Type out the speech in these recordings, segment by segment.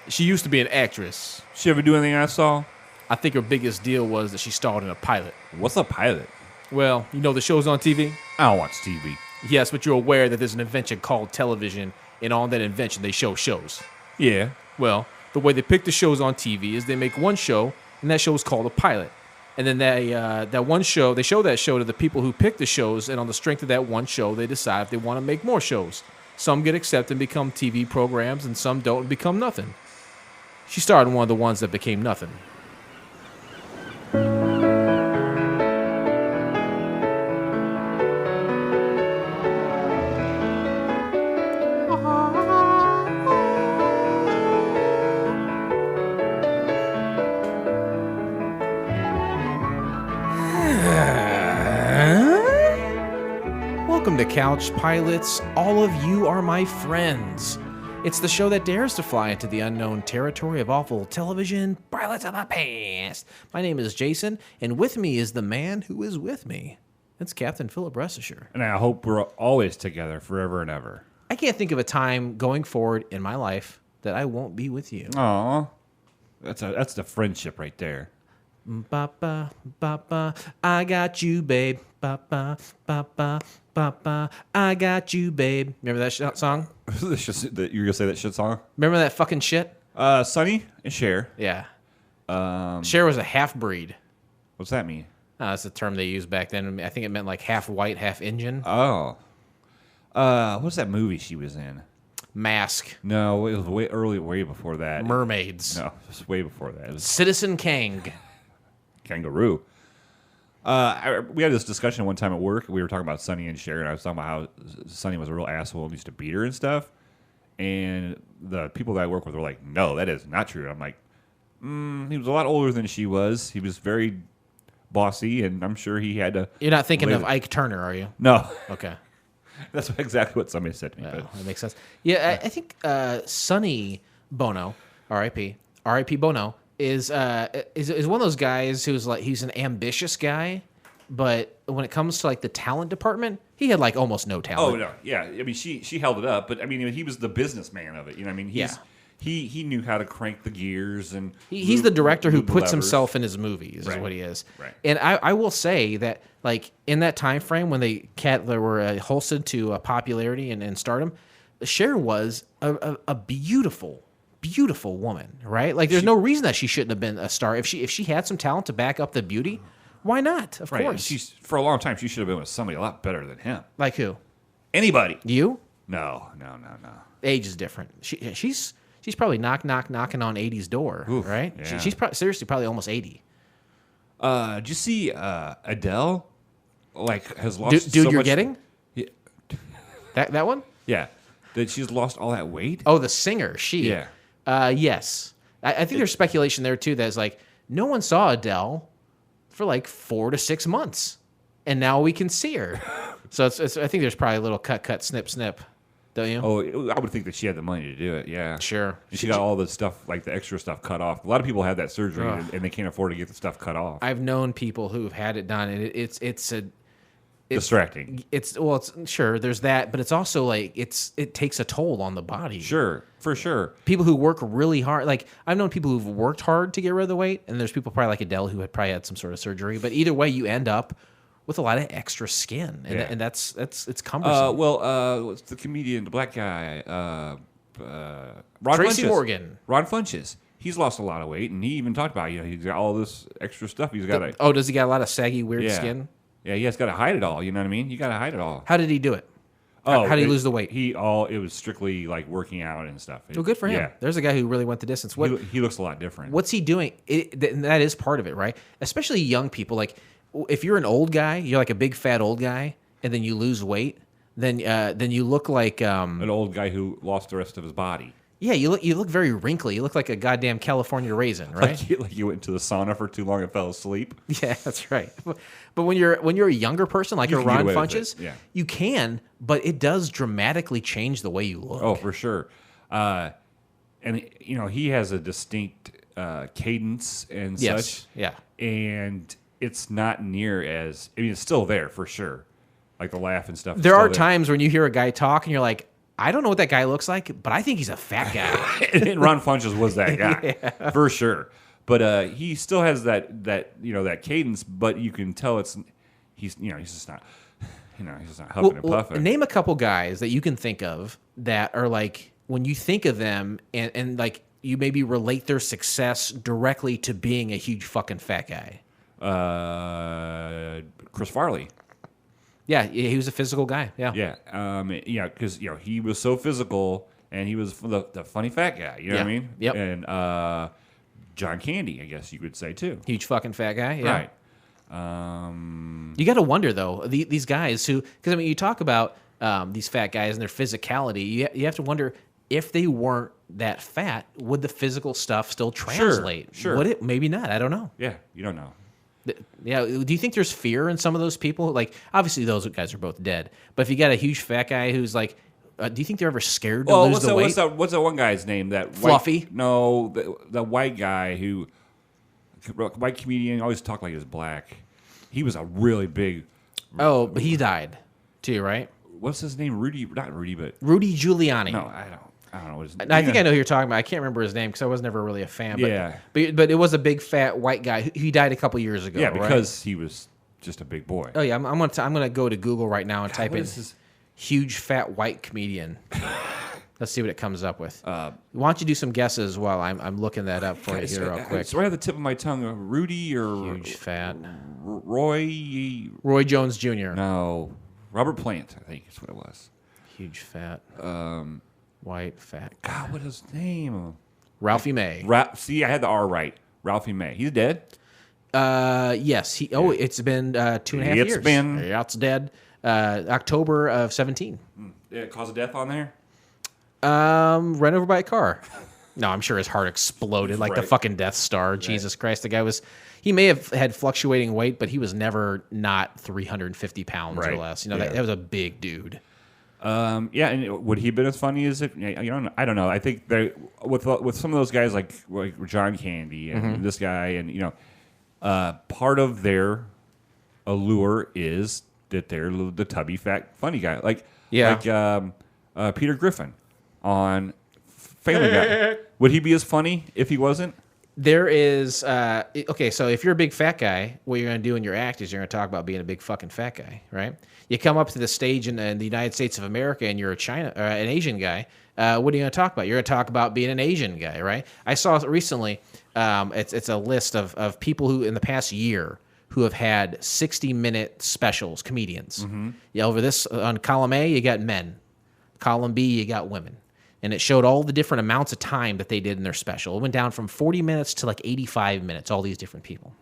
She used to be an actress. She ever do anything I saw? I think her biggest deal was that she starred in a pilot. What's a pilot? Well, you know the shows on TV? I don't watch TV. Yes, but you're aware that there's an invention called television, and on that invention, they show shows. Yeah. Well, the way they pick the shows on TV is they make one show, and that show is called a pilot. And then that one show, they show that show to the people who pick the shows, and on the strength of that one show, they decide if they want to make more shows. Some get accepted and become TV programs, and some don't and become nothing. She starred in one of the ones that became nothing. Welcome to Couch Pilots. All of you are my friends. It's the show that dares to fly into the unknown territory of awful television pilots of the past. My name is Jason, and with me is the man who is with me. It's Captain Philip Restisher. And I hope we're always together forever and ever. I can't think of a time going forward in my life that I won't be with you. Aw. That's the friendship right there. Ba-ba, ba-ba, I got you, babe. Ba-ba, ba-ba, ba-ba, I got you, babe. Remember that song? You're going to say that shit song? Remember that fucking shit? Sonny and Cher. Yeah. Cher was a half-breed. What's that mean? That's the term they used back then. I think it meant like half white, half Indian. Oh. What's that movie she was in? Mask. No, it was way before that. Mermaids. No, it was way before that. It was Citizen Kang. Kangaroo. We had this discussion one time at work. We were talking about Sonny and Cher, and I was talking about how Sonny was a real asshole and used to beat her and stuff. And the people that I work with were like, no, that is not true. I'm like, he was a lot older than she was. He was very bossy, and I'm sure he had to... You're not thinking of Ike Turner, are you? No. Okay. That's exactly what somebody said to me. That makes sense. Yeah, I think Sonny Bono, R.I.P. Bono, is one of those guys who's like, he's an ambitious guy, but when it comes to like the talent department, he had like almost no talent. Oh no, yeah. I mean, she held it up, but I mean, he was the businessman of it. You know, what I mean, he knew how to crank the gears, and he's the director who puts himself in his movies. Right. Is what he is. Right. And I will say that like in that time frame when they were hosted to popularity and stardom, Cher was a beautiful woman, right? Like, there's no reason that she shouldn't have been a star. If she had some talent to back up the beauty, why not? Of course. For a long time, she should have been with somebody a lot better than him. Like who? Anybody. You? No. Age is different. She's probably knocking on 80's door, Oof, right? yeah. She's seriously probably almost 80. Did you see Adele? Like, has lost Dude, so you're much... getting? Yeah. That one? Yeah. That she's lost all that weight? Oh, the singer. She. Yeah. Yes. I think there's speculation there, too, that's like, no one saw Adele for like 4 to 6 months, and now we can see her. So I think there's probably a little cut, snip, don't you? Oh, I would think that she had the money to do it, yeah. Sure. And she got all the stuff, like the extra stuff cut off. A lot of people have that surgery, and they can't afford to get the stuff cut off. I've known people who've had it done, and it's distracting. It's sure, there's that, but it's also like it takes a toll on the body. Sure, for sure. People who work really hard, like I've known people who've worked hard to get rid of the weight, and there's people probably like Adele who had probably had some sort of surgery. But either way, you end up with a lot of extra skin, and that's it's cumbersome. What's the comedian, the black guy, Ron Tracy Funches. Morgan. Ron Funches. He's lost a lot of weight, and he even talked about, he's got all this extra stuff. He's got does he got a lot of saggy, weird skin? Yeah, he has got to hide it all. You know what I mean? You got to hide it all. How did he do it? How did he lose the weight? It was strictly like working out and stuff. Well, good for him. Yeah. There's a guy who really went the distance. He looks a lot different. What's he doing? That is part of it, right? Especially young people. Like, if you're an old guy, you're like a big fat old guy, and then you lose weight, then you look like an old guy who lost the rest of his body. Yeah, you look very wrinkly. You look like a goddamn California raisin, right? Like you went into the sauna for too long and fell asleep. Yeah, that's right. But when you're a younger person, like a Ron Funches, you can, but it does dramatically change the way you look. Oh, for sure. And he has a distinct cadence and such. Yeah. And it's not near as, it's still there for sure. Like the laugh and stuff. There are times when you hear a guy talk and you're like, I don't know what that guy looks like, but I think he's a fat guy. And Ron Funches was that guy for sure. But he still has that cadence, but you can tell he's just not huffing and puffing. Name a couple guys that you can think of that are like when you think of them and like you maybe relate their success directly to being a huge fucking fat guy. Chris Farley. Yeah, he was a physical guy. Yeah. Yeah. Because he was so physical, and he was the funny fat guy. You know what I mean? Yep. And John Candy, I guess you could say too. Huge fucking fat guy. Yeah. Right. You got to wonder though, these guys who, because I mean, you talk about these fat guys and their physicality. You have to wonder if they weren't that fat, would the physical stuff still translate? Sure. Would it? Maybe not. I don't know. Yeah, you don't know. Yeah. Do you think there's fear in some of those people? Like, obviously, those guys are both dead. But if you got a huge fat guy who's like, do you think they're ever scared to lose the weight? What's that one guy's name? That Fluffy? The white guy white comedian, always talked like he was black. He was a really big. Oh, but he died too, right? What's his name? Not Rudy, but Rudy Giuliani. No, I don't know what his name. I think I know who you're talking about. I can't remember his name because I was never really a fan. But, Yeah. But it was a big fat white guy. He died a couple years ago. Yeah, right? because he was just a big boy. Oh yeah, I'm gonna go to Google right now and type in is huge fat white comedian. Let's see what it comes up with. Why don't you do some guesses while I'm looking that up for you here real quick? It's right at the tip of my tongue. Rudy or Huge fat. Roy Jones Jr. No, Robert Plant. I think is what it was. Huge fat. White fat. God, what is his name? Ralphie May. See, I had the R right. Ralphie May. He's dead. Yes. It's been 2.5 years. It's dead. October of 2017. Yeah, cause of death on there. Run over by a car. No, I'm sure his heart exploded like the fucking Death Star. Right. Jesus Christ, the guy he may have had fluctuating weight, but he was never not 350 pounds or less. That was a big dude. Yeah, and would he have been as funny as it? I don't know. I think with some of those guys like John Candy and this guy, and part of their allure is that they're the tubby, fat, funny guy. Like Peter Griffin on Family Guy. Would he be as funny if he wasn't? There is okay. So if you're a big fat guy, what you're going to do in your act is you're going to talk about being a big fucking fat guy, right? You come up to the stage in the United States of America, and you're an Asian guy. What are you going to talk about? You're going to talk about being an Asian guy, right? I saw recently. It's a list of people who in the past year who have had 60-minute specials, comedians. Over this on column A, you got men. Column B, you got women. And it showed all the different amounts of time that they did in their special. It went down from 40 minutes to like 85 minutes, all these different people.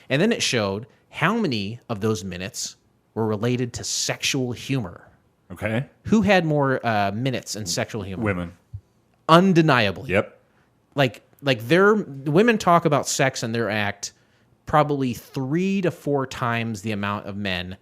And then it showed how many of those minutes were related to sexual humor. Okay. Who had more minutes in sexual humor? Women. Undeniably. Yep. Like women talk about sex in their act probably 3 to 4 times the amount of men,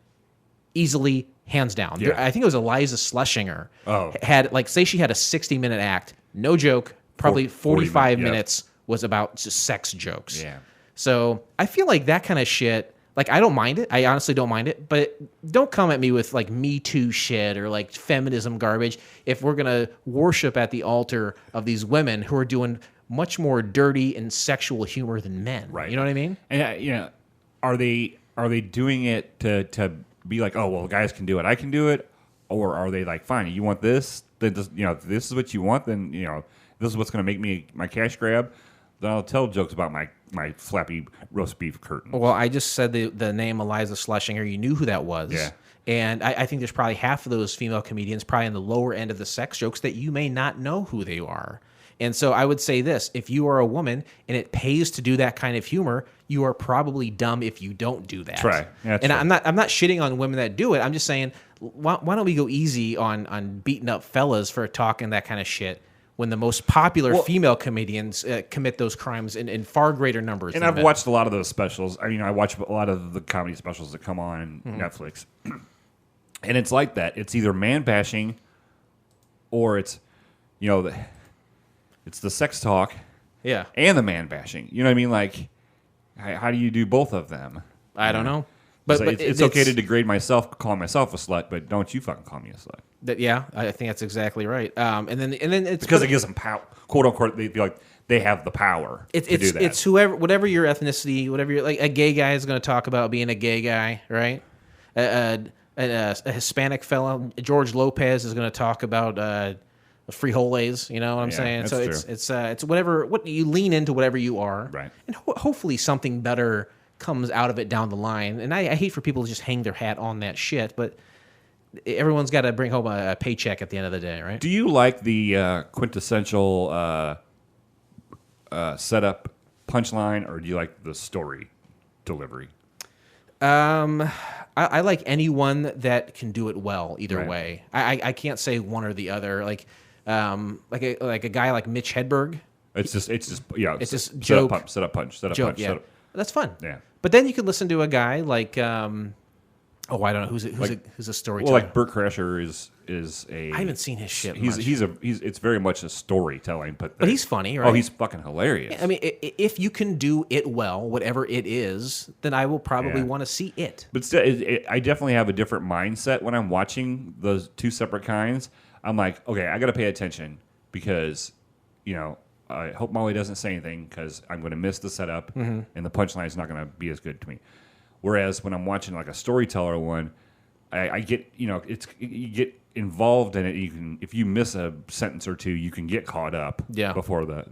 easily, hands down. Yeah. I think it was Eliza Schlesinger. Oh. Had say she had a 60-minute act, no joke, probably 45 minutes was about just sex jokes. Yeah. So I feel like that kind of shit, like I don't mind it. I honestly don't mind it, but don't come at me with like Me Too shit or like feminism garbage if we're going to worship at the altar of these women who are doing much more dirty and sexual humor than men. Right. You know what I mean? And are they doing it to be like, oh well, guys can do it, I can do it, or are they like, fine, you want this? Then this is what you want. Then this is what's going to make me my cash grab. Then I'll tell jokes about my flappy roast beef curtain. Well, I just said the name Eliza Schlesinger. You knew who that was. Yeah. And I think there's probably half of those female comedians probably in the lower end of the sex jokes that you may not know who they are. And so I would say this, if you are a woman and it pays to do that kind of humor, you are probably dumb if you don't do that. Try. Yeah, and I'm not shitting on women that do it. I'm just saying, why don't we go easy on beating up fellas for talking that kind of shit when the most popular female comedians commit those crimes in far greater numbers. And I've watched a lot of those specials. I watch a lot of the comedy specials that come on Netflix. And it's like that. It's either man bashing or it's, it's the sex talk and the man bashing. You know what I mean? Like, how do you do both of them? I don't know. It's okay to degrade myself, call myself a slut, but don't you fucking call me a slut. Yeah, I think that's exactly right. And then it's because it gives them power, quote unquote. They feel like they have the power to do that. It's whatever your ethnicity, whatever you're like. A gay guy is going to talk about being a gay guy, right? A Hispanic fellow, George Lopez, is going to talk about frijoles. You know what I'm saying? So it's whatever. What you lean into, whatever you are, right? And hopefully something better comes out of it down the line. And I hate for people to just hang their hat on that shit, but everyone's got to bring home a paycheck at the end of the day, right? Do you like the quintessential setup punchline, or do you like the story delivery? I like anyone that can do it well either Right. way. I can't say one or the other. Like a guy like Mitch Hedberg. It's just joke, set up punch. Yeah, that's fun. Yeah. But then you could listen to a guy like I don't know who's a storyteller. Well, like Burt Kreischer is a. I haven't seen his shit. He's it's very much a storytelling, but he's funny, right? Oh, he's fucking hilarious. I mean, if you can do it well, whatever it is, then I will probably want to see it. But still, I definitely have a different mindset when I'm watching those two separate kinds. I'm like, okay, I got to pay attention because, I hope Molly doesn't say anything because I'm going to miss the setup and the punchline is not going to be as good to me. Whereas when I'm watching like a storyteller one, I get, you get involved in it. You can, if you miss a sentence or two, you can get caught up before the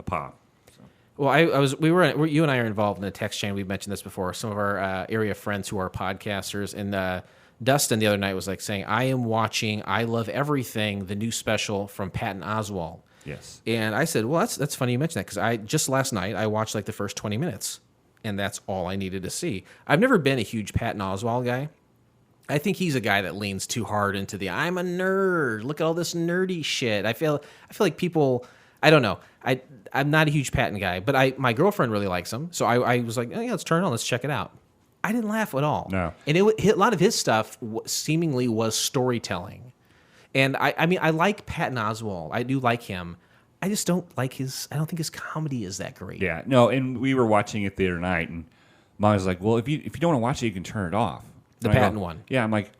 pop. So. Well, you and I are involved in a text chain. We've mentioned this before. Some of our area friends who are podcasters, and Dustin the other night was like saying, I am watching I Love Everything, the new special from Patton Oswalt. Yes. And I said, well, that's funny you mentioned that because just last night I watched like the first 20 minutes, and that's all I needed to see. I've never been a huge Patton Oswalt guy. I think he's a guy that leans too hard into the I'm a nerd. Look at all this nerdy shit. I feel like people. I don't know. I'm not a huge Patton guy, but my girlfriend really likes him, so I was like, oh, yeah, let's turn it on, let's check it out. I didn't laugh at all. No, and a lot of his stuff seemingly was storytelling. And I mean, I like Patton Oswalt. I do like him. I just don't like I don't think his comedy is that great. Yeah, no. And we were watching it the other night, and Mom was like, "Well, if you don't want to watch it, you can turn it off." The Patton one. Yeah, I'm like,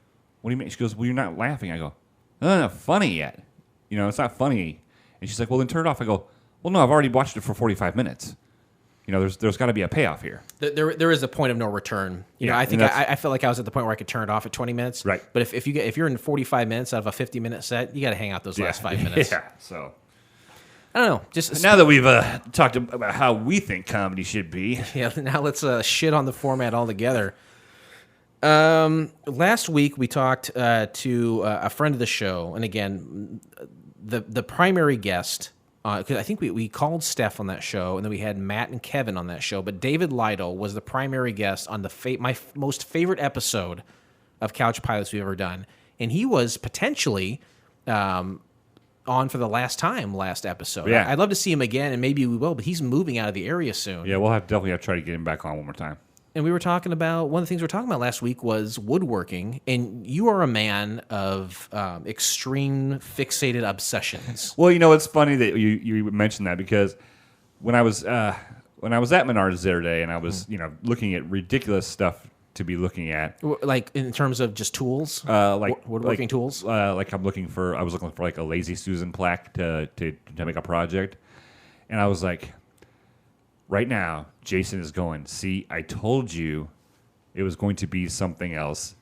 "What do you mean?" She goes, "Well, you're not laughing." I go, "No, not funny yet. It's not funny." And she's like, "Well, then turn it off." I go, "Well, no, I've already watched it for 45 minutes. There's got to be a payoff here." There is a point of no return. I think I felt like I was at the point where I could turn it off at 20 minutes. Right. But if you're in 45 minutes out of a 50-minute set, you got to hang out those last 5 minutes. Yeah. So I don't know. Just now that we've talked about how we think comedy should be, now let's shit on the format altogether. Last week we talked to a friend of the show, and again, the primary guest. Because I think we called Steph on that show, and then we had Matt and Kevin on that show. But David Lytle was the primary guest on my most favorite episode of Couch Pilots we've ever done. And he was potentially on for the last episode. Yeah. I'd love to see him again, and maybe we will, but he's moving out of the area soon. yeah, we'll definitely have to try to get him back on one more time. And we were talking about, one of the things we were talking about last week was woodworking, and you are a man of extreme fixated obsessions. Well, it's funny that you mentioned that because when I was at Menards the other day and I was looking at ridiculous stuff to be looking at, Like in terms of just tools, woodworking tools. I was looking for like a Lazy Susan plaque to make a project, and I was like, right now, Jason is going, see, I told you it was going to be something else.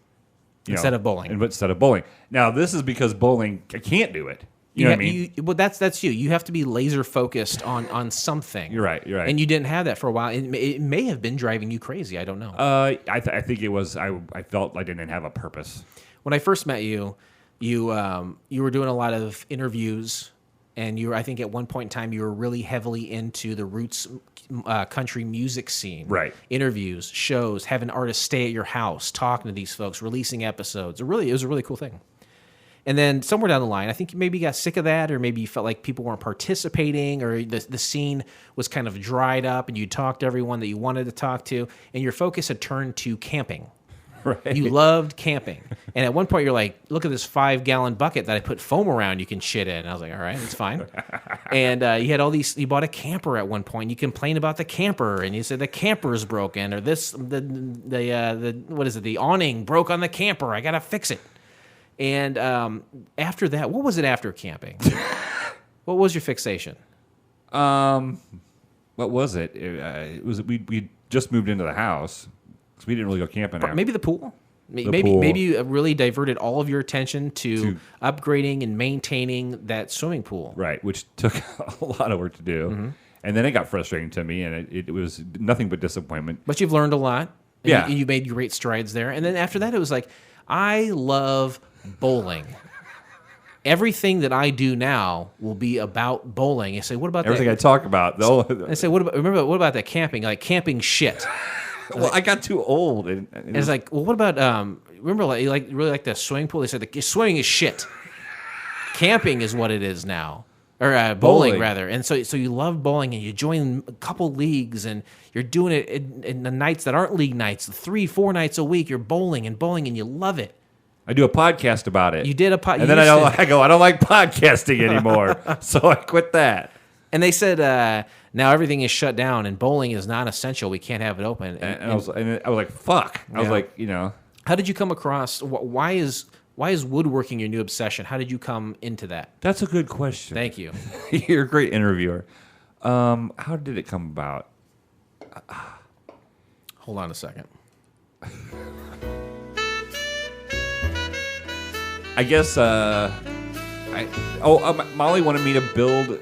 Instead of bowling. Instead of bowling. Now, this is because bowling, I can't do it. You know what I mean? Well, that's you. You have to be laser focused on something. You're right. And you didn't have that for a while. It may have been driving you crazy. I don't know. I think it was, I felt I didn't have a purpose. When I first met you, you were doing a lot of interviews, and I think at one point in time, you were really heavily into the roots country music scene. Right. Interviews, shows, having artists stay at your house, talking to these folks, releasing episodes. It was a really cool thing. And then somewhere down the line, I think you maybe got sick of that, or maybe you felt like people weren't participating, or the scene was kind of dried up, and you talked to everyone that you wanted to talk to, and your focus had turned to camping. Right. You loved camping. And at one point, you're like, look at this 5-gallon bucket that I put foam around you can shit in. And I was like, all right, it's fine. And you had all these, you bought a camper at one point. You complained about the camper, and you said the camper is broken, or this, what is it, the awning broke on the camper. I got to fix it. And after that, what was it after camping? What was your fixation? What was it? It was we just moved into the house, so we didn't really go camping. Maybe the pool. Pool. Maybe you really diverted all of your attention to upgrading and maintaining that swimming pool. Right, which took a lot of work to do. Mm-hmm. And then it got frustrating to me, and it was nothing but disappointment. But you've learned a lot. Yeah. You made great strides there. And then after that, it was like, I love bowling. Everything that I do now will be about bowling. You say, what about everything that? I talk about? Though, I say, what about that camping? Like camping shit. Well, I got too old. And it's like, well, what about remember, like, you really like the swimming pool? They said the swimming is shit. Camping is what it is now, or bowling rather. And so you love bowling, and you join a couple leagues, and you're doing it in the nights that aren't league nights, 3-4 nights a week. You're bowling, and you love it. I do a podcast about it. You did a podcast, and then I go, I don't like podcasting anymore, so I quit that. And they said now everything is shut down, and bowling is non-essential. We can't have it open. And I was like, fuck. I was like, How did you come across? Why is woodworking your new obsession? How did you come into that? That's a good question. Thank you. You're a great interviewer. How did it come about? Hold on a second. I guess Molly wanted me to build.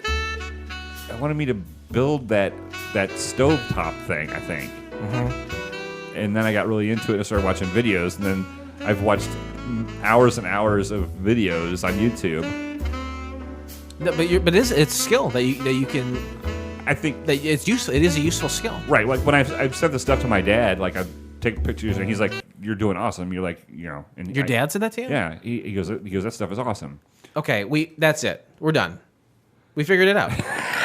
I wanted me to build that stovetop thing, I think. Mm-hmm. And then I got really into it and started watching videos, and then I've watched hours and hours of videos on YouTube. No, but it's skill that you can. I think that it's useful. It is a useful skill. Right. Like when I've sent the stuff to my dad, like I take pictures and he's like, "You're doing awesome." You're like, And your dad said that to you? Yeah. He goes, that stuff is awesome. Okay. That's it. We're done. We figured it out.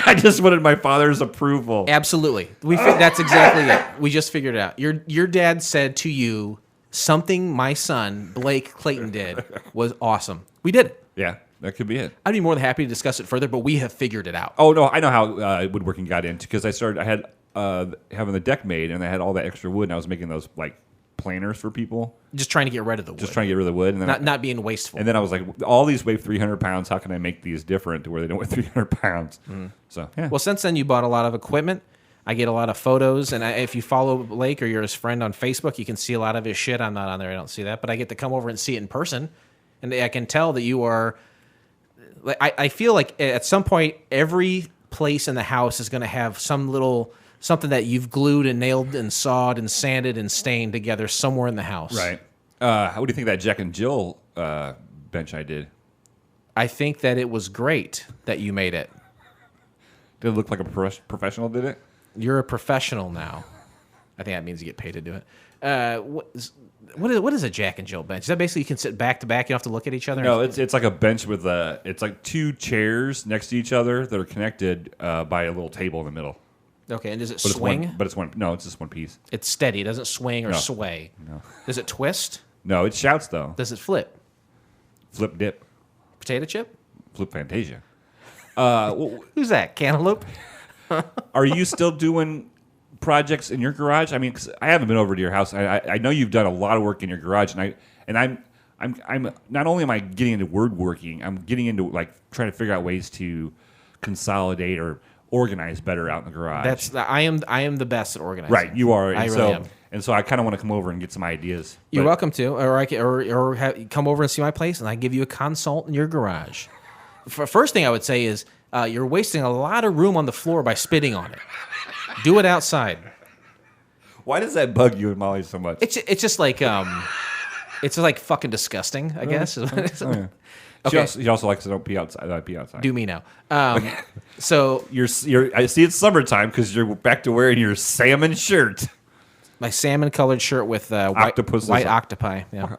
I just wanted my father's approval. Absolutely. That's exactly it. We just figured it out. Your dad said to you something my son Blake Clayton did was awesome. We did it. Yeah. That could be it. I'd be more than happy to discuss it further, but we have figured it out. Oh no, I know how woodworking got into, because I had having the deck made, and I had all that extra wood, and I was making those like planners for people. Just trying to get rid of the wood. Just trying to get rid of the wood, and then not being wasteful. And then I was like, all these weigh 300 pounds. How can I make these different to where they don't weigh 300 pounds? Mm. So yeah. Well, since then you bought a lot of equipment. I get a lot of photos, and if you follow Blake or you're his friend on Facebook, you can see a lot of his shit. I'm not on there. I don't see that, but I get to come over and see it in person, and I can tell that you are. I feel like at some point every place in the house is going to have something that you've glued and nailed and sawed and sanded and stained together somewhere in the house. Right. How do you think that Jack and Jill bench I did? I think that it was great that you made it. Did it look like a professional did it? You're a professional now. I think that means you get paid to do it. What is a Jack and Jill bench? Is that basically you can sit back to back? You don't have to look at each other? No, it's like a bench with it's like two chairs next to each other that are connected by a little table in the middle. Okay, and does it swing? It's just one piece. It's steady. It doesn't swing or sway. No. Does it twist? No, it shouts though. Does it flip? Flip dip. Potato chip? Flip Fantasia. Who's that? Cantaloupe? Are you still doing projects in your garage? I mean, 'cause I haven't been over to your house. I know you've done a lot of work in your garage, and I'm not only am I getting into woodworking, I'm getting into like trying to figure out ways to consolidate or organize better out in the garage. I am the best at organizing. Right, you are. I really am. And so I kind of want to come over and get some ideas. You're welcome to, or come over and see my place, and I give you a consult in your garage. First thing I would say is you're wasting a lot of room on the floor by spitting on it. Do it outside. Why does that bug you and Molly so much? It's just like it's like fucking disgusting, I guess. Oh, yeah. Okay. She also likes to don't pee outside. I pee outside. Do me now. So you're. I see it's summertime because you're back to wearing your salmon shirt. My salmon-colored shirt with white octopi. Yeah.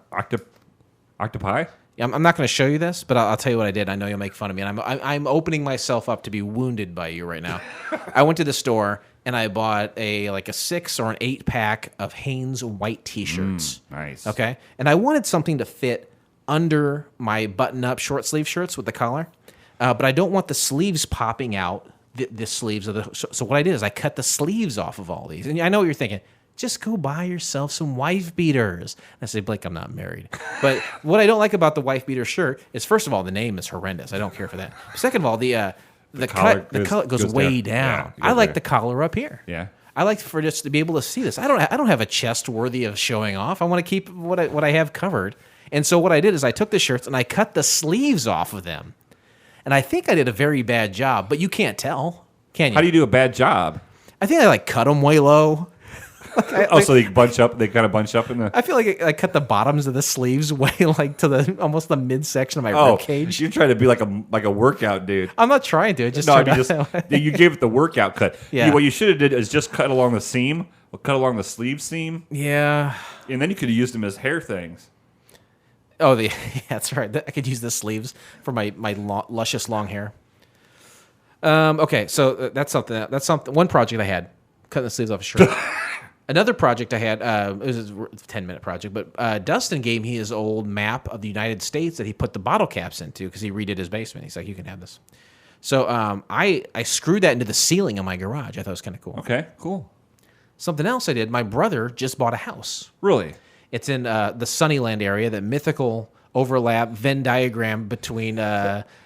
Octopi? Yeah, I'm not going to show you this, but I'll tell you what I did. I know you'll make fun of me, and I'm opening myself up to be wounded by you right now. I went to the store, and I bought a 6 or an 8 pack of Hanes white T-shirts. Nice. Okay, and I wanted something to fit under my button-up short sleeve shirts with the collar, but I don't want the sleeves popping out. The sleeves of the. So what I did is I cut the sleeves off of all these, and I know what you're thinking. Just go buy yourself some wife beaters. I say, Blake, I'm not married. But what I don't like about the wife beater shirt is, first of all, the name is horrendous. I don't care for that. Second of all, the collar goes way down. Yeah, I like the collar up here. Yeah. I like for just to be able to see this. I don't have a chest worthy of showing off. I want to keep what I have covered. And so what I did is I took the shirts and I cut the sleeves off of them. And I think I did a very bad job, but you can't tell, can you? How do you do a bad job? I think I cut them way low. So they bunch up. They kind of bunch up in the. I feel like I cut the bottoms of the sleeves way to almost the midsection of my rib cage. You're trying to be like a workout dude. I'm not trying to. It just No, turned out. you gave it the workout cut. Yeah. What you should have did is just cut along the seam, or cut along the sleeve seam, Yeah. and then you could have used them as hair things. Oh, yeah, that's right. I could use the sleeves for my luscious long hair. Okay, so that's something. One project I had, cutting the sleeves off a shirt. Another project I had, it was a 10-minute project, but Dustin gave me his old map of the United States that he put the bottle caps into because he redid his basement. He's like, you can have this. So I screwed that into the ceiling of my garage. I thought it was kind of cool. Okay, cool. Something else I did, my brother just bought a house. Really? It's in the Sunnyland area, that mythical overlap Venn diagram between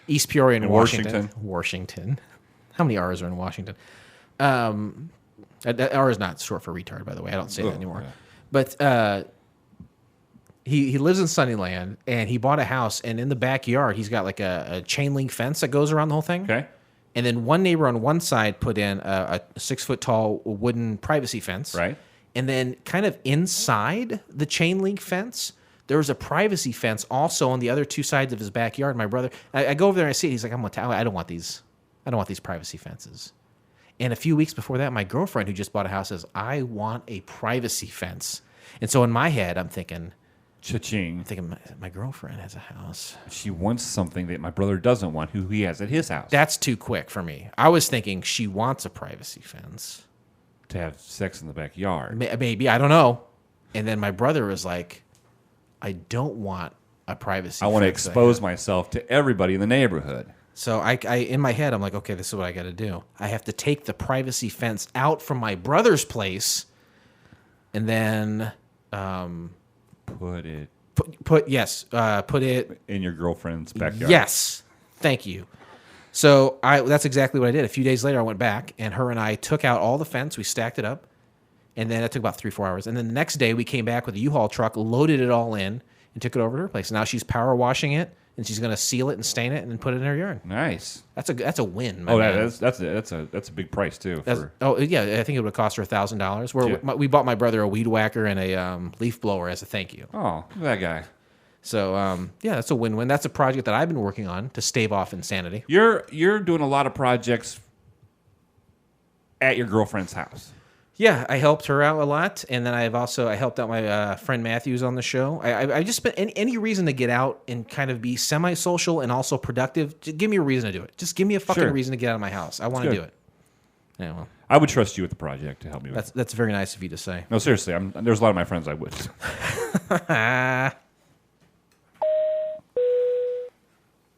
East Peoria and Washington. Washington. How many R's are in Washington? R is not short for retard, by the way. I don't say that anymore. Yeah. But he lives in Sunnyland, and he bought a house, and in the backyard, he's got like a chain link fence that goes around the whole thing. Okay. And then one neighbor on one side put in a 6-foot-tall wooden privacy fence. Right. And then kind of inside the chain link fence, there was a privacy fence also on the other two sides of his backyard. My brother, I go over there and I see it. He's like, I don't want these. I don't want these privacy fences. And a few weeks before that, my girlfriend, who just bought a house, says, I want a privacy fence. And so in my head, I'm thinking, cha-ching. My girlfriend has a house. She wants something that my brother doesn't want, who he has at his house. That's too quick for me. I was thinking she wants a privacy fence. To have sex in the backyard. Maybe, I don't know. And then my brother was like, I don't want a privacy fence. I want to expose myself to everybody in the neighborhood. So I in my head, I'm like, okay, this is what I got to do. I have to take the privacy fence out from my brother's place, and then put it in your girlfriend's backyard. Yes, thank you. So that's exactly what I did. A few days later, I went back, and her and I took out all the fence. We stacked it up, and then it took about 3-4 hours. And then the next day, we came back with a U-Haul truck, loaded it all in, and took it over to her place. Now she's power washing it, and she's going to seal it and stain it and then put it in her yard. Nice. That's a win. That's a big price too. Yeah, I think it would cost her $1,000. Where we bought my brother a weed whacker and a leaf blower as a thank you. Oh, that guy. So that's a win-win. That's a project that I've been working on to stave off insanity. You're doing a lot of projects at your girlfriend's house. Yeah, I helped her out a lot, and then I helped out my friend Matthews on the show. I just spent any reason to get out and kind of be semi-social and also productive. Just give me a reason to do it. Just give me a fucking reason to get out of my house. I want to do it. Yeah, well, I would trust you with the project to help me with it. That's very nice of you to say. No, seriously, there's a lot of my friends I would.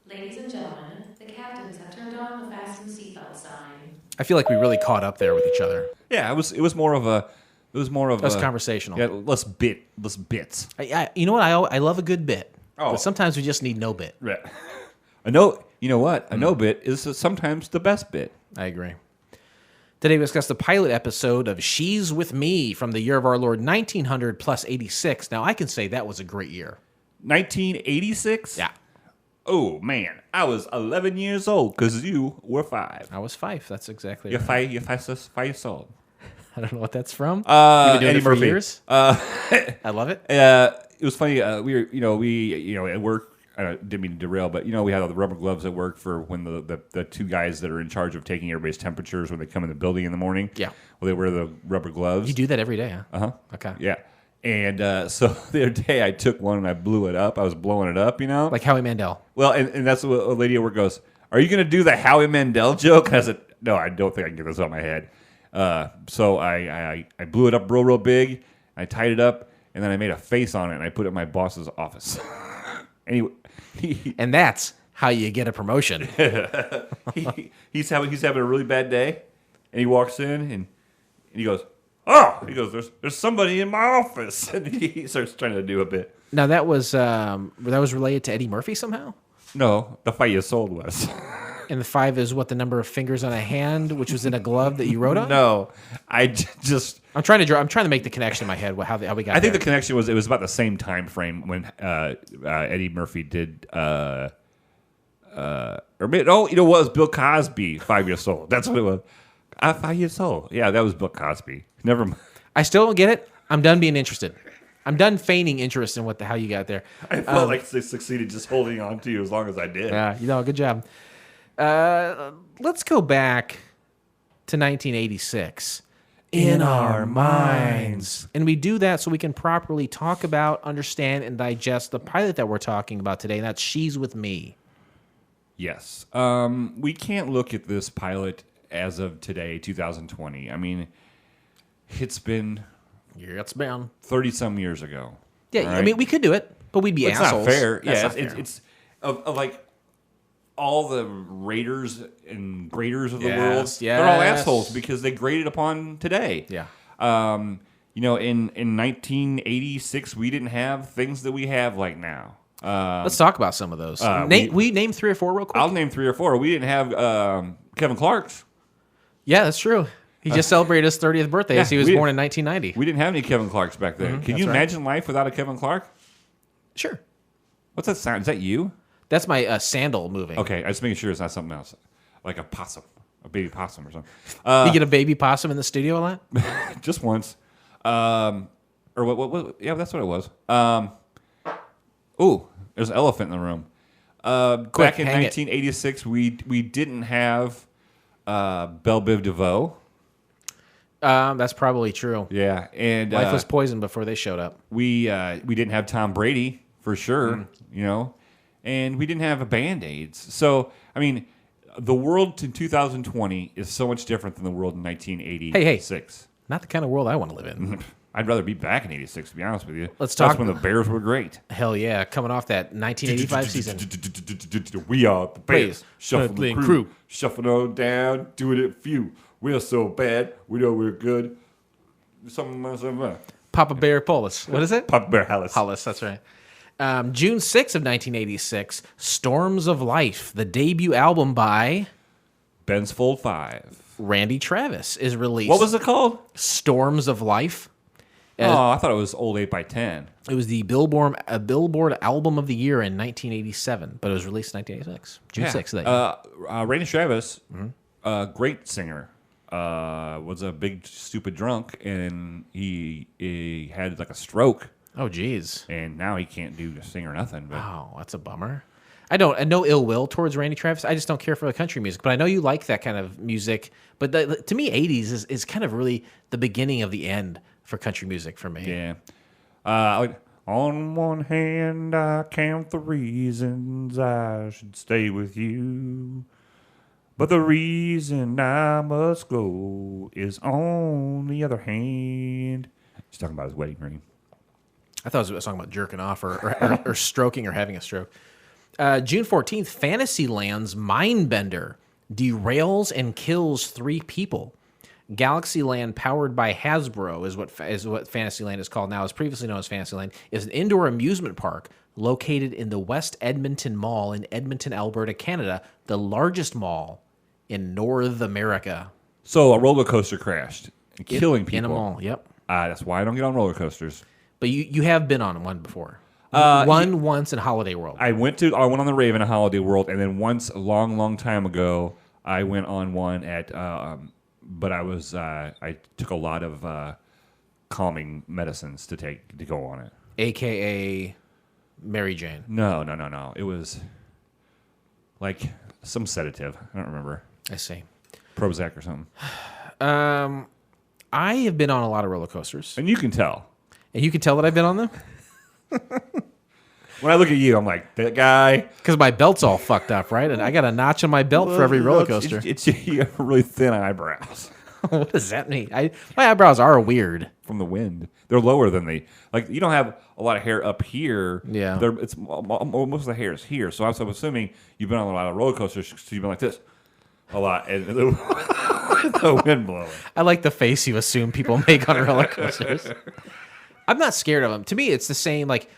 Ladies and gentlemen, the captains have turned on the fasten seatbelt sign. I feel like we really caught up there with each other. Yeah, it was more of a conversational. Yeah, less bits. You know what? I love a good bit. Oh. But sometimes we just need no bit. Right. You know what? A no bit is sometimes the best bit. I agree. Today we discuss the pilot episode of She's With Me from the year of our Lord 1900 plus 86. Now I can say that was a great year. 1986? Yeah. Oh man, I was 11 years old because you were 5. I was 5. That's exactly You're right. 5 years old. I don't know what that's from. You've been doing Eddie it for Murphy. years. I love it. It was funny. We at work. I didn't mean to derail, but we had all the rubber gloves at work for when the two guys that are in charge of taking everybody's temperatures when they come in the building in the morning. Yeah. Well, they wear the rubber gloves. You do that every day, huh? Uh-huh. Okay. Yeah. And so the other day I took one and I blew it up. I was blowing it up, Like Howie Mandel. Well, and that's what a lady at work goes, are you going to do the Howie Mandel joke? And I said, no, I don't think I can get this out of my head. So I blew it up real big. I tied it up, and then I made a face on it, and I put it in my boss's office. Anyway, And that's how you get a promotion. he's having a really bad day, and he walks in and he goes, "Oh!" He goes, "There's somebody in my office," and he starts trying to do a bit. Now that was related to Eddie Murphy somehow. No, the 5 years old was. And the 5 is what, the number of fingers on a hand, which was in a glove that you wrote on. No, I just. I'm trying to make the connection in my head. How we got. I think there. the connection was it was about the same time frame when Eddie Murphy did. Or maybe, no, you know what? It was Bill Cosby, 5 years old. That's what it was. 5 years old. Yeah, that was Bill Cosby. Never mind. I still don't get it. I'm done being interested. I'm done feigning interest in how you got there. I felt like they succeeded just holding on to you as long as I did. Yeah, good job. Let's go back to 1986. In our minds. And we do that so we can properly talk about, understand, and digest the pilot that we're talking about today, and that's She's With Me. Yes. We can't look at this pilot as of today, 2020. I mean, it's been 30-some years ago. Yeah, right? I mean, we could do it, but we'd be It's assholes. not fair. That's Yeah, not fair. it's of like all the raters and graders of the Yes, world. They're all yes. assholes because they graded upon today. Yeah. You know, in 1986, we didn't have things that we have like now. Let's talk about some of those. We name 3 or 4 real quick. I'll name 3 or 4. We didn't have Kevin Clark's. Yeah, that's true. He just celebrated his 30th birthday as he was born in 1990. We didn't have any Kevin Clark's back then. Can you imagine life without a Kevin Clark? Sure. What's that sound? Is that you? That's my sandal moving. Okay, I just making sure it's not something else. Like a possum. A baby possum or something. You get a baby possum in the studio a lot? Just once. Or what? Yeah, that's what it was. Ooh, there's an elephant in the room. Back in hang it. 1986, we didn't have Belle Biv DeVoe. That's probably true. Yeah, and Life was poisoned before they showed up. we didn't have Tom Brady for sure. You know, and we didn't have a Band-Aids. So I mean, the world in 2020 is so much different than the world in 1986. Not the kind of world I want to live in. I'd rather be back in 86, to be honest with you. Let's talk- That's when the Bears were great. Hell yeah, coming off that 1985 season. We are the Bears. Please. Shuffling Playing crew. crew. Shuffling on down, doing it few. We're so bad, we know we're good. Something. Papa Bear Polis. What is it? Papa Bear Hollis. Hollis, that's right. June 6th of 1986, Storms of Life, the debut album by Ben's Fold 5. Randy Travis, is released. What was it called? Storms of Life. Oh, I thought it was Old 8x10. It was the Billboard Album of the Year in 1987, but it was released in 1986. June 6th of that year. Randy Travis, great singer, was a big stupid drunk, and he had like a stroke, Oh, geez. and now he can't sing or nothing. But Oh, that's a bummer. I no ill will towards Randy Travis. I just don't care for the country music. But I know you like that kind of music. But to me, 80s is kind of really the beginning of the end for country music for me. yeah, like on one hand, I count the reasons I should stay with you, but the reason I must go is on the other hand. He's talking about his wedding ring. I thought it was a song about jerking off or stroking or having a stroke. June 14th, Fantasyland's Mindbender derails and kills 3 people. Galaxyland, powered by Hasbro, is what Fantasyland is called now. Is previously known as Fantasyland, is an indoor amusement park located in the West Edmonton Mall in Edmonton, Alberta, Canada, the largest mall in North America. So a roller coaster crashed, killing people. In a mall, yep. That's why I don't get on roller coasters. But you have been on one before. Once in Holiday World. I went on the Raven at Holiday World, and then once a long time ago, I went on one at. But I took a lot of calming medicines to go on it. AKA Mary Jane. No. It was like some sedative. I don't remember. I see. Prozac or something. I have been on a lot of roller coasters. And you can tell. And you can tell that I've been on them? When I look at you, I'm like, that guy. Because my belt's all fucked up, right? And I got a notch on my belt for every roller coaster. You have really thin eyebrows. What does that mean? My eyebrows are weird. From the wind. They're lower than you don't have a lot of hair up here. Yeah. It's most of the hair is here. So I'm assuming you've been on a lot of roller coasters, so you've been like this a lot. And the wind blowing. I like the face you assume people make on roller coasters. I'm not scared of them. To me, it's the same, like,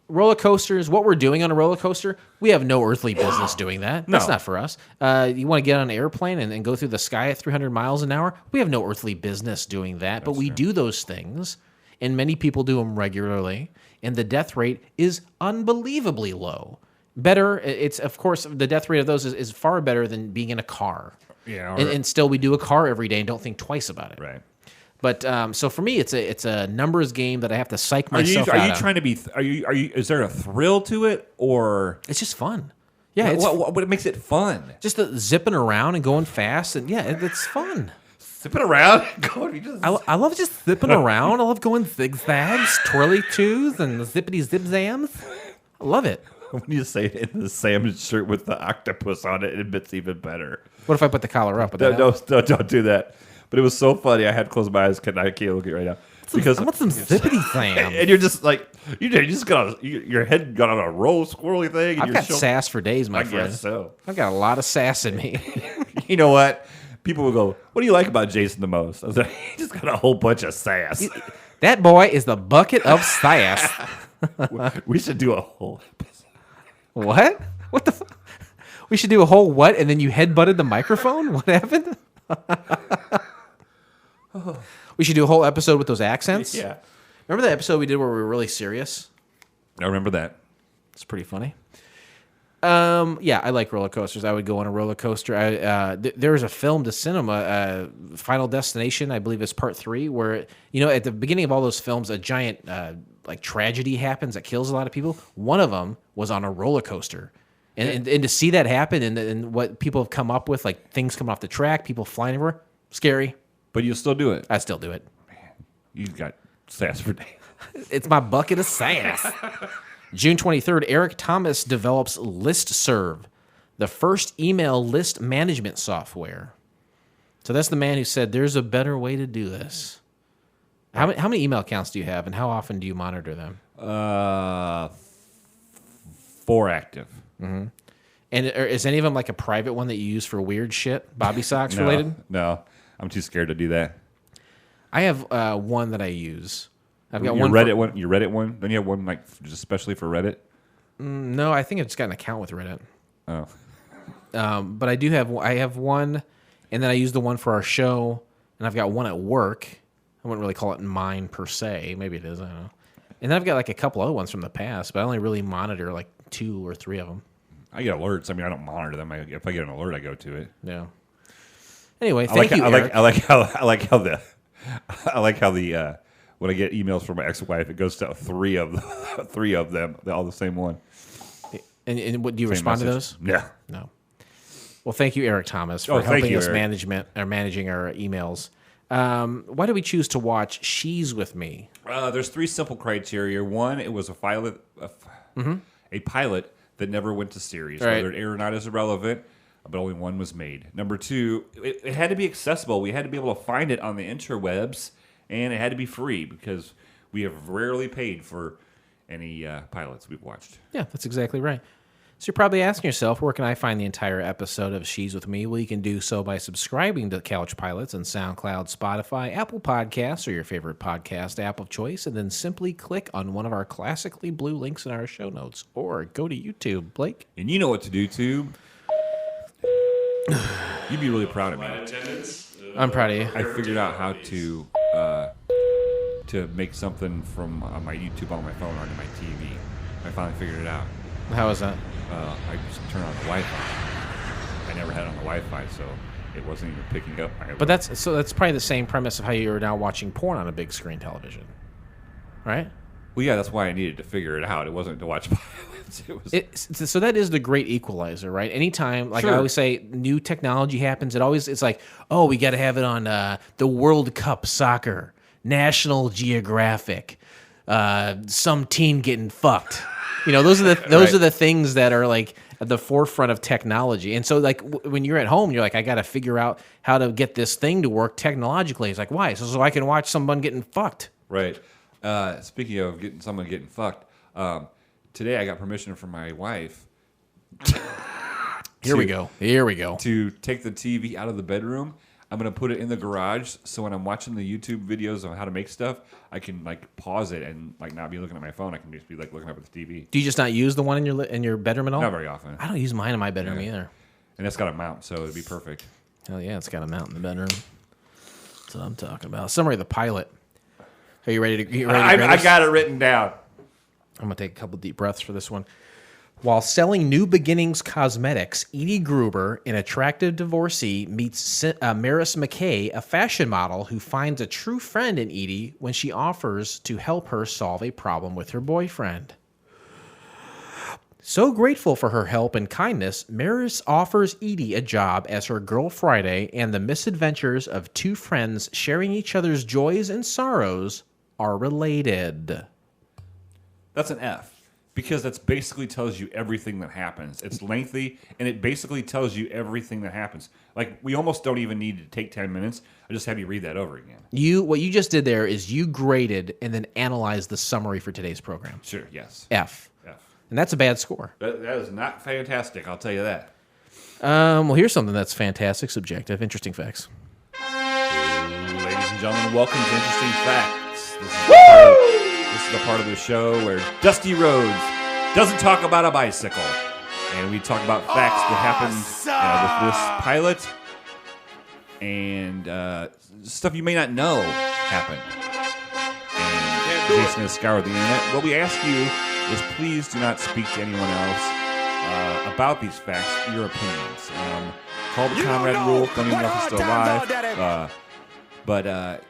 roller coasters, what we're doing on a roller coaster, we have no earthly business doing that. That's not for us. You want to get on an airplane and go through the sky at 300 miles an hour? We have no earthly business doing that, but we do those things, and many people do them regularly, and the death rate is unbelievably low. Better, it's, of course, the death rate of those is far better than being in a car. Yeah. And still, we do a car every day and don't think twice about it. Right. But so for me, it's a numbers game that I have to psych myself out Are you of. trying to be? Are you? Is there a thrill to it, or It's just fun. Yeah, it's what makes it fun? just the zipping around and going fast, and yeah, it's fun. Zipping around, going. You just, I love just zipping around. I love going zigzags, twirly twos, and zippity zip zams. I love it. when you say it in the Sam shirt with the octopus on it, it's even better. What if I put the collar up? No, don't do that. But it was so funny. I had to close my eyes. I can't look at it right now. I want some zippity Sam. And you're just like, you just got your head got on a roll squirrely thing. And I've got sass for days, my friend. I guess so. I've got a lot of sass in me. You know what? People will go, what do you like about Jason the most? I was like, he just got a whole bunch of sass. That boy is the bucket of sass. We should do a whole episode. What? What the fuck? We should do a whole what? And then you headbutted the microphone? What happened? We should do a whole episode with those accents? Yeah. Remember that episode we did where we were really serious? I remember that. It's pretty funny. Yeah, I like roller coasters. I would go on a roller coaster. There was a film to cinema, Final Destination, I believe it's part 3, where, at the beginning of all those films, a giant tragedy happens that kills a lot of people. One of them was on a roller coaster. And to see that happen and what people have come up with, like things coming off the track, people flying everywhere, scary. But you'll still do it. I still do it. You've got sass for days. It's my bucket of sass. June 23rd, Eric Thomas develops ListServ, the first email list management software. So that's the man who said, there's a better way to do this. How many email accounts do you have, and how often do you monitor them? 4 active. Mm-hmm. And is any of them like a private one that you use for weird shit, Bobby Sox related? No, I'm too scared to do that. I have one that I use. I've got Your one Reddit one. Your Reddit one. Don't you have one just especially for Reddit? No, I think I've just got an account with Reddit. Oh, but I have one, and then I use the one for our show, and I've got one at work. I wouldn't really call it mine per se. Maybe it is. I don't know. And then I've got like a couple other ones from the past, but I only really monitor like 2 or 3 of them. I get alerts. I mean, I don't monitor them. If I get an alert, I go to it. Yeah. Anyway, thank you, Eric. I like how the when I get emails from my ex-wife, it goes to 3 of them. They're all the same one. And what do you Same respond message. to those? Yeah. No. Well, thank you, Eric Thomas, for helping us Eric. managing our emails. Why do we choose to watch She's With Me? There's 3 simple criteria. One, it was a pilot that never went to series. Right. Whether it aired or not is irrelevant, but only one was made. Number 2, it had to be accessible. We had to be able to find it on the interwebs, and it had to be free because we have rarely paid for any pilots we've watched. Yeah, that's exactly right. So you're probably asking yourself, where can I find the entire episode of She's With Me? Well, you can do so by subscribing to Couch Pilots on SoundCloud, Spotify, Apple Podcasts, or your favorite podcast app of choice, and then simply click on one of our classically blue links in our show notes, or go to YouTube. Blake? And you know what to do, Tube. You'd be really proud of me. I'm proud of you. I figured out how to make something from my YouTube on my phone onto my TV. I finally figured it out. How was that? I just turned on the Wi-Fi. I never had it on the Wi-Fi, so it wasn't even picking up. But that's probably the same premise of how you're now watching porn on a big screen television, right? Well, yeah, that's why I needed to figure it out. It wasn't to watch pilots. So that is the great equalizer, right? Anytime, like Sure. I always say, new technology happens, it's like, oh, we got to have it on the World Cup soccer, National Geographic, some teen getting fucked. Those are the things that are like at the forefront of technology. And so, like, when you're at home, you're like, I got to figure out how to get this thing to work technologically. It's like, why? So I can watch someone getting fucked. Right. Speaking of someone getting fucked, today I got permission from my wife. Here we go. To take the TV out of the bedroom. I'm going to put it in the garage, so when I'm watching the YouTube videos on how to make stuff, I can like pause it and like not be looking at my phone. I can just be like looking up at the TV. Do you just not use the one in your bedroom at all? Not very often. I don't use mine in my bedroom either. And that's got a mount, so it'd be perfect. Hell yeah, it's got a mount in the bedroom. That's what I'm talking about. Summary of the pilot. Are you ready to? I got it written down. I'm gonna take a couple deep breaths for this one. While selling New Beginnings cosmetics, Edie Gruber, an attractive divorcee, meets Maris McKay, a fashion model who finds a true friend in Edie when she offers to help her solve a problem with her boyfriend. So grateful for her help and kindness, Maris offers Edie a job as her Girl Friday, and the misadventures of two friends sharing each other's joys and sorrows are related. That's an F. Because that basically tells you everything that happens. It's lengthy, and it basically tells you everything that happens. Like, we almost don't even need to take 10 minutes. I just have you read that over again. What you just did there is you graded and then analyzed the summary for today's program. Sure, yes. F. And that's a bad score. That is not fantastic, I'll tell you that. Well, here's something that's fantastic, subjective, interesting facts. Ladies and gentlemen, welcome to Interesting Facts. This is the part of the show where Dusty Rhodes doesn't talk about a bicycle. And we talk about facts that happened with this pilot and stuff you may not know happened. And Jason has scoured the internet. What we ask you is please do not speak to anyone else about these facts, your opinions. Call the Comrade rule. Don't even know if it's still alive. But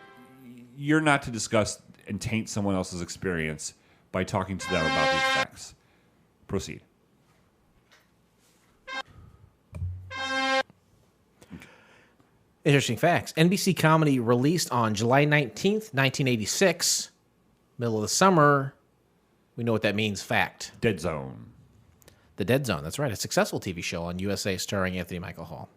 you're not to discuss and taint someone else's experience by talking to them about these facts. Proceed. Interesting facts. NBC comedy released on July 19th, 1986. Middle of the summer. We know what that means. Fact. Dead Zone. The Dead Zone. That's right. A successful TV show on USA starring Anthony Michael Hall.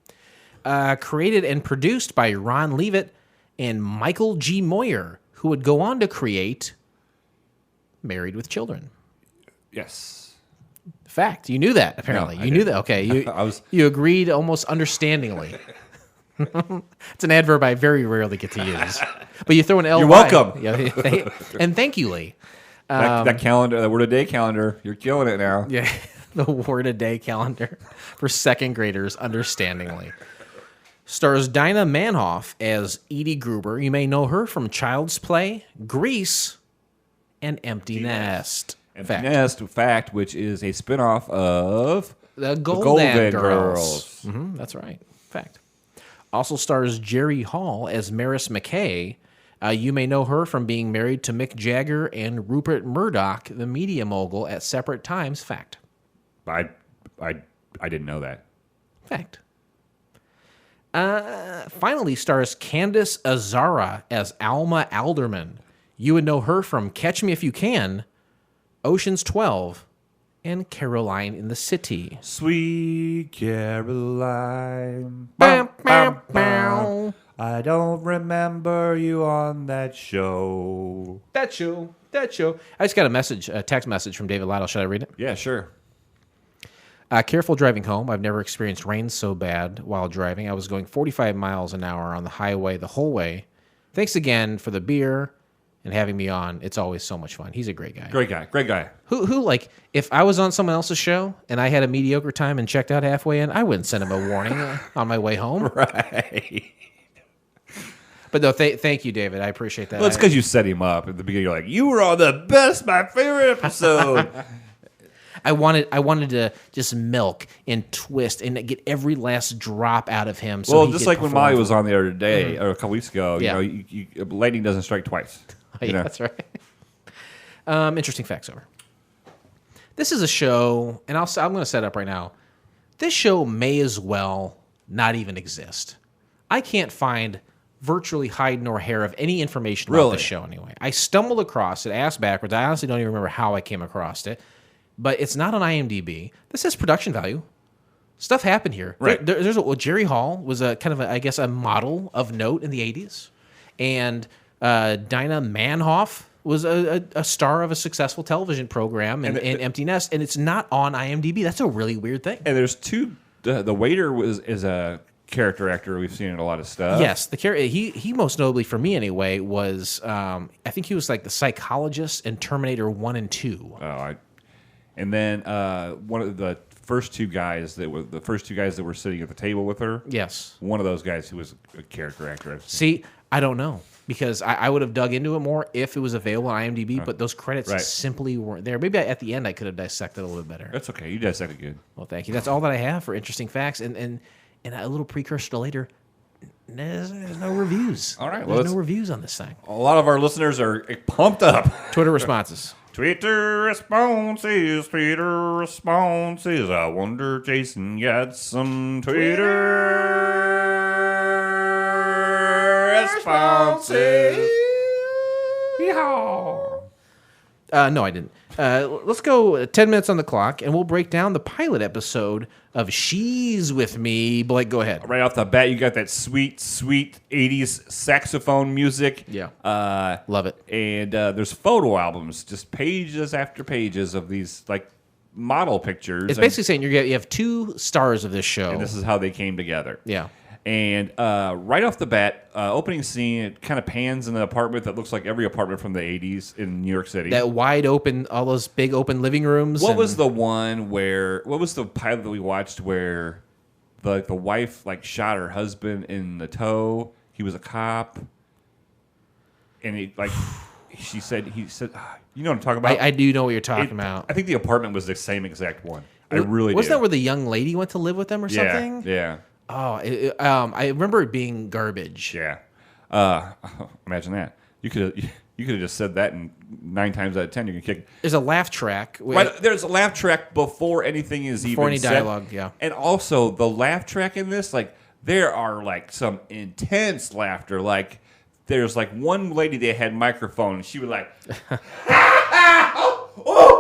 Created and produced by Ron Leavitt and Michael G. Moyer, who would go on to create Married with Children. Yes. Fact. You knew that, apparently. No, you knew that. Okay. You agreed almost understandingly. It's an adverb I very rarely get to use. But you throw an L. You're welcome. Yeah, and thank you, Lee. That calendar, that word a day calendar, you're killing it now. Yeah, the word a day calendar for second graders, understandingly. Stars Dinah Manhoff as Edie Gruber. You may know her from Child's Play, Grease, and Empty Nest. Empty Nest, fact, which is a spinoff of The Golden Girls. Mm-hmm, that's right. Fact. Also stars Jerry Hall as Maris McKay. You may know her from being married to Mick Jagger and Rupert Murdoch, the media mogul, at separate times. Fact. I didn't know that. Fact. Finally stars Candace Azara as Alma Alderman. You would know her from Catch Me If You Can, Ocean's 12, and Caroline in the City. Sweet Caroline. Bam, bam, bam. I don't remember you on that show. That show. I just got a text message from David Lytle. Should I read it? Yeah, sure. Careful driving home. I've never experienced rain so bad while driving. I was going 45 miles an hour on the highway the whole way. Thanks again for the beer and having me on. It's always so much fun. He's a great guy. Great guy. Who like, if I was on someone else's show and I had a mediocre time and checked out halfway in, I wouldn't send him a warning on my way home. Right. But no, thank you, David. I appreciate that. Well, it's because you set him up at the beginning. You're like, you were on the best, my favorite episode. I wanted to just milk and twist and get every last drop out of him. So well, just like when Molly was on the other day or a couple weeks ago, Yeah. you lightning doesn't strike twice. You know? That's right. Interesting facts over. This is a show, and I'm going to set up right now. This show may as well not even exist. I can't find virtually hide nor hair of any information about this show anyway. I stumbled across it, ass backwards. I honestly don't even remember how I came across it. but it's not on IMDb. This has production value. Stuff happened here. Right. There's Jerry Hall was a kind of I guess a model of note in the 80s, and Dinah Manhoff was a star of a successful television program in Empty Nest, and it's not on IMDb. That's a really weird thing. And there's two. The waiter is a character actor we've seen in a lot of stuff. Yes, the character he most notably for me anyway was I think he was like the psychologist in Terminator 1 and 2. And then one of the first two guys that were sitting at the table with her. Yes, one of those guys who was a character actor. See, I don't know because I would have dug into it more if it was available on IMDb, but those credits simply weren't there. Maybe at the end I could have dissected a little bit better. That's okay. You dissected good. Well, thank you. That's all that I have for interesting facts, and a little precursor to later. There's no reviews. All right, there's no reviews on this thing. A lot of our listeners are pumped up. Twitter responses. Twitter responses. I wonder Jason got some Twitter responses. Yeehaw. No, I didn't. Let's go 10 minutes on the clock, and we'll break down the pilot episode of She's With Me. Blake, go ahead. Right off the bat, you got that sweet, sweet 80s saxophone music. Yeah. Love it. And there's photo albums, just pages after pages of these, like, model pictures. It's basically saying you have two stars of this show. And this is how they came together. Yeah. And right off the bat, opening scene, it kind of pans in an apartment that looks like every apartment from the 80s in New York City. That wide open, all those big open living rooms. What was the pilot that we watched where the wife like shot her husband in the toe? He was a cop. And he said, you know what I'm talking about? I do know what you're talking about. I think the apartment was the same exact one. I really Wasn't do. that where the young lady went to live with them or something? Yeah. Oh, I remember it being garbage. Yeah. Imagine that. You could have just said that, and 9 times out of 10 you can kick. There's a laugh track. Right, there's a laugh track before anything is before even any said. dialogue. Yeah. And also the laugh track in this, like there are like some intense laughter. Like there's like one lady that had microphone, and she was like, oh,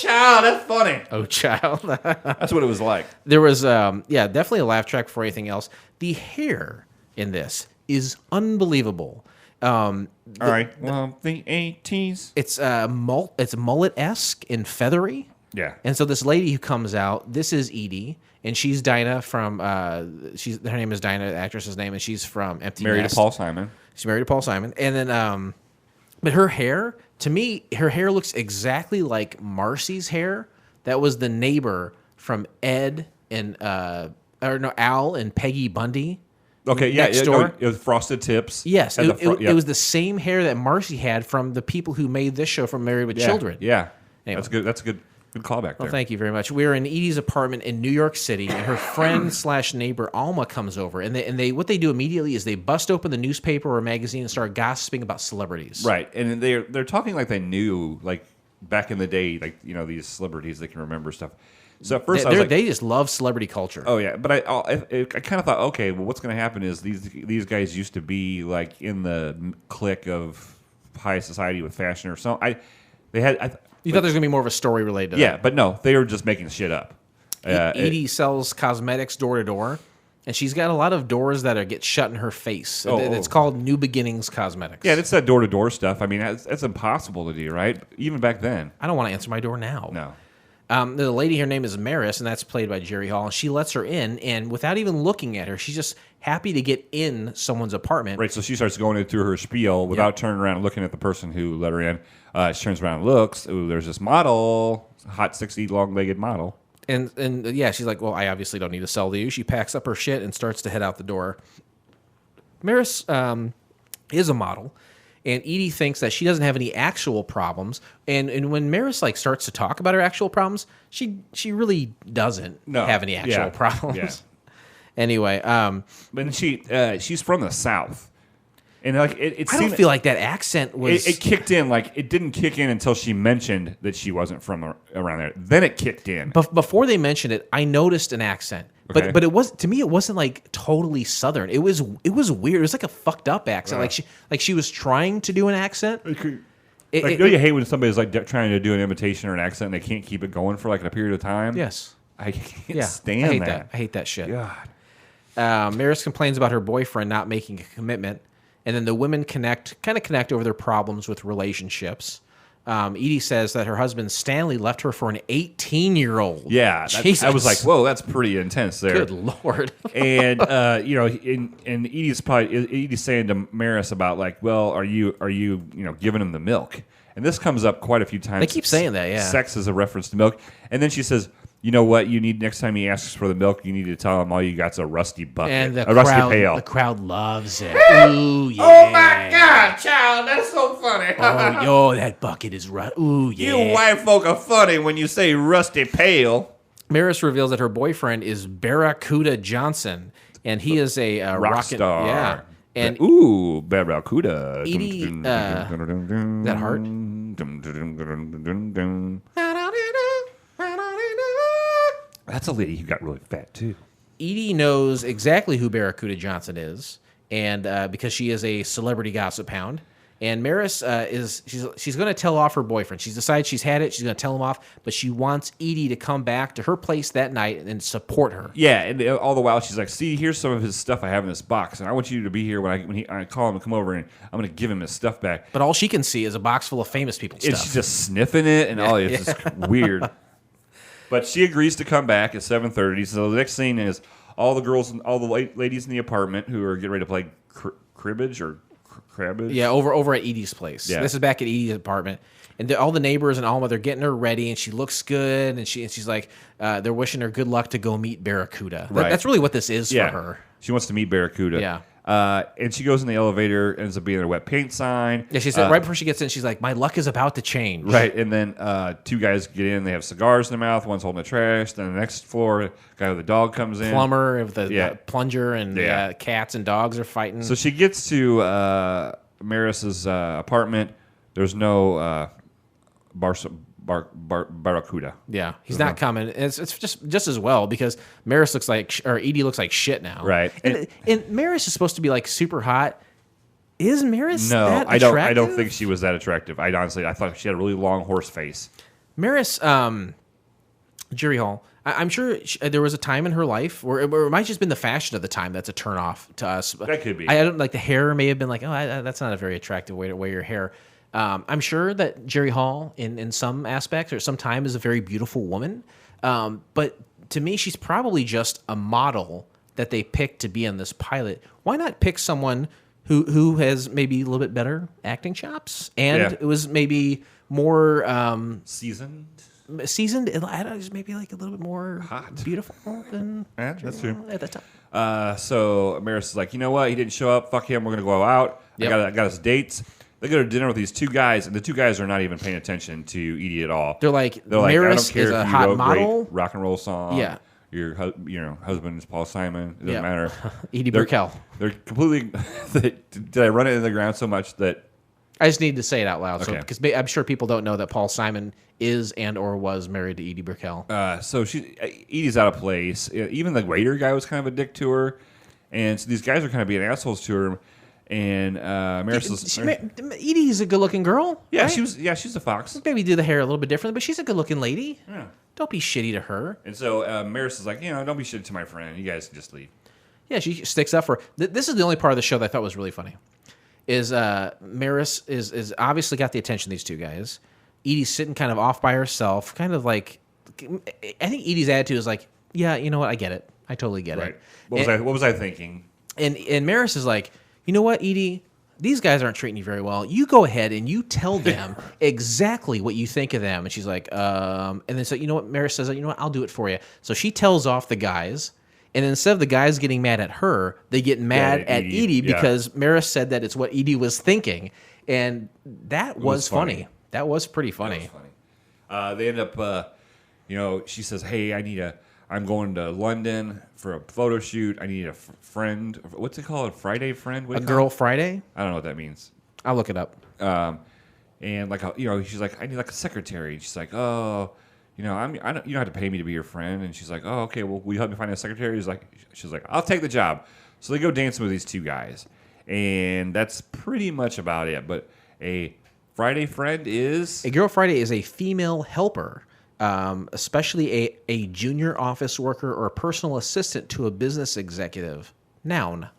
child, that's funny. Oh, child. That's what it was like. There was, definitely a laugh track before anything else. The hair in this is unbelievable. All right. Well, the 80s. It's mullet-esque and feathery. Yeah. And so this lady who comes out, this is Edie, and she's Dinah from, her name is Dinah, the actress's name, and she's from Empty Married Nest. to Paul Simon. She's married to Paul Simon. And then, but her hair, to me, her hair looks exactly like Marcy's hair. That was the neighbor from Ed and, Al and Peggy Bundy. Okay, yeah, next door. it was frosted tips. Yes, it was the same hair that Marcy had from the people who made this show from Married with Children. Yeah, Anyway. That's good. That's a good callback there. Well, thank you very much. We're in Edie's apartment in New York City, and her friend / neighbor Alma comes over, and they what they do immediately is they bust open the newspaper or magazine and start gossiping about celebrities. Right, and they're talking like they knew, like back in the day, like these celebrities they can remember stuff. So at first I was like, they just love celebrity culture. Oh yeah, but I kind of thought, okay, well, what's going to happen is these guys used to be like in the clique of high society with fashion or something. You thought there was going to be more of a story related to that. Yeah, but no, they were just making shit up. Edie sells cosmetics door to door, and she's got a lot of doors that get shut in her face. It's called New Beginnings Cosmetics. Yeah, it's that door to door stuff. I mean, that's impossible to do, right? Even back then. I don't want to answer my door now. No. The lady, her name is Maris, and that's played by Jerry Hall. And she lets her in, and without even looking at her, she's just happy to get in someone's apartment. Right, so she starts going in through her spiel without turning around and looking at the person who let her in. She turns around and looks. Ooh, there's this model, hot 60 long-legged model. And yeah, she's like, well, I obviously don't need to sell to you. She packs up her shit and starts to head out the door. Maris is a model. And Edie thinks that she doesn't have any actual problems. And when Maris starts to talk about her actual problems, she really doesn't have any actual problems. Yeah. Anyway, but she's from the South. And I don't feel like that accent was... It kicked in. It didn't kick in until she mentioned that she wasn't from around there. Then it kicked in. But before they mentioned it, I noticed an accent. Okay. But to me, it wasn't totally Southern. It was weird. It was like a fucked up accent. She was trying to do an accent. Like, don't you hate when somebody's like trying to do an imitation or an accent and they can't keep it going for like a period of time? Yes. I can't stand I hate that. I hate that shit. God. Maris complains about her boyfriend not making a commitment, and then the women connect over their problems with relationships. Edie says that her husband Stanley left her for an 18-year-old. Yeah, I was like, whoa, that's pretty intense there. Good Lord. And and Edie's saying to Maris about like, well, are you giving him the milk? And this comes up quite a few times. They keep saying that, yeah. Sex is a reference to milk, and then she says, you know what? You need next time he asks for the milk, you need to tell him all you got's a rusty bucket, And a rusty pail. The crowd loves it. Ooh, yeah. Oh my God, child, that's so funny. That bucket is rusty. Ooh, yeah. You white folk are funny when you say rusty pail. Maris reveals that her boyfriend is Barracuda Johnson, and he is a Rock star. Yeah. And Barracuda. Edie, that heart? That's a lady who got really fat too. Edie knows exactly who Barracuda Johnson is, and because she is a celebrity gossip hound. And Maris she's going to tell off her boyfriend. She's decided she's had it. She's going to tell him off, but she wants Edie to come back to her place that night and support her. Yeah, and all the while she's like, "See, here's some of his stuff I have in this box, and I want you to be here when I call him to come over, and I'm going to give him his stuff back." But all she can see is a box full of famous people's and stuff. she's just sniffing it, and it's just weird. But she agrees to come back at 7:30. So the next scene is all the girls and all the ladies in the apartment who are getting ready to play cribbage or crabbage. Yeah, over at Edie's place. Yeah. This is back at Edie's apartment. And all the neighbors and Alma, they're getting her ready, and she looks good, and she's like, they're wishing her good luck to go meet Barracuda. Right. That's really what this is for her. She wants to meet Barracuda. Yeah. And she goes in the elevator, ends up being a wet paint sign. Yeah, she said right before she gets in, she's like, my luck is about to change. Right, and then two guys get in. They have cigars in their mouth. One's holding the trash. Then the next floor, a guy with a dog comes in. Plumber with the plunger, and cats and dogs are fighting. So she gets to Maris's apartment. There's no Barracuda. Yeah, he's not coming. It's just as well because Maris looks like, or Edie looks like shit now. Right, and Maris is supposed to be like super hot. Is Maris that I attractive? I don't think she was that attractive. I thought she had a really long horse face. Maris, Jerry Hall. I'm sure there was a time in her life where it might just been the fashion of the time that's a turnoff to us. That could be. I don't like the hair. May have been like, that's not a very attractive way to wear your hair. I'm sure that Jerry Hall, in some aspects or some time, is a very beautiful woman. But to me, she's probably just a model that they picked to be on this pilot. Why not pick someone who has maybe a little bit better acting chops and it was maybe more seasoned? I don't know, maybe like a little bit more hot, beautiful than that's true at the time. So Maris is like, you know what? He didn't show up. Fuck him. We're gonna go out. Yep. I got us dates. They go to dinner with these two guys, and the two guys are not even paying attention to Edie at all. They're like, I Maris don't care is if a you hot wrote model. Great rock and roll song. Yeah. Your husband is Paul Simon. It doesn't matter. Edie Brickell. They're completely. Did I run it into the ground so much that I just need to say it out loud, Okay. because I'm sure people don't know that Paul Simon is and or was married to Edie Brickell. So Edie's out of place. Even the waiter guy was kind of a dick to her, and so these guys are kind of being assholes to her. And Maris, Edie's a good-looking girl. yeah, right? she's a fox. Maybe do the hair a little bit differently, but she's a good-looking lady. Yeah. Don't be shitty to her. And so Maris is like, don't be shitty to my friend. You guys can just leave. Yeah, she sticks up for her. This is the only part of the show that I thought was really funny. Is Maris is obviously got the attention of these two guys. Edie's sitting kind of off by herself, kind of like, I think Edie's attitude is like, yeah, you know what, I get it. I totally get Right. it. What was I thinking? And Maris is like, you know what, Edie, these guys aren't treating you very well. You go ahead and you tell them exactly what you think of them. And she's like, and then so, you know what, Maris says, you know what, I'll do it for you. So she tells off the guys. And instead of the guys getting mad at her, they get mad at Edie because Maris said that it's what Edie was thinking. And that was funny. That was pretty funny. That was funny. They end up, she says, hey, I'm going to London for a photo shoot. I need a friend. What's it called? A Friday friend? A girl Friday? I don't know what that means. I'll look it up. And she's like, I need like a secretary. And she's like, oh, you don't have to pay me to be your friend. And she's like, oh, okay, well, will you help me find a secretary? She's like, I'll take the job. So they go dancing with these two guys. And that's pretty much about it. But Friday friend is A Girl Friday is a female helper, especially a junior office worker or a personal assistant to a business executive. Noun.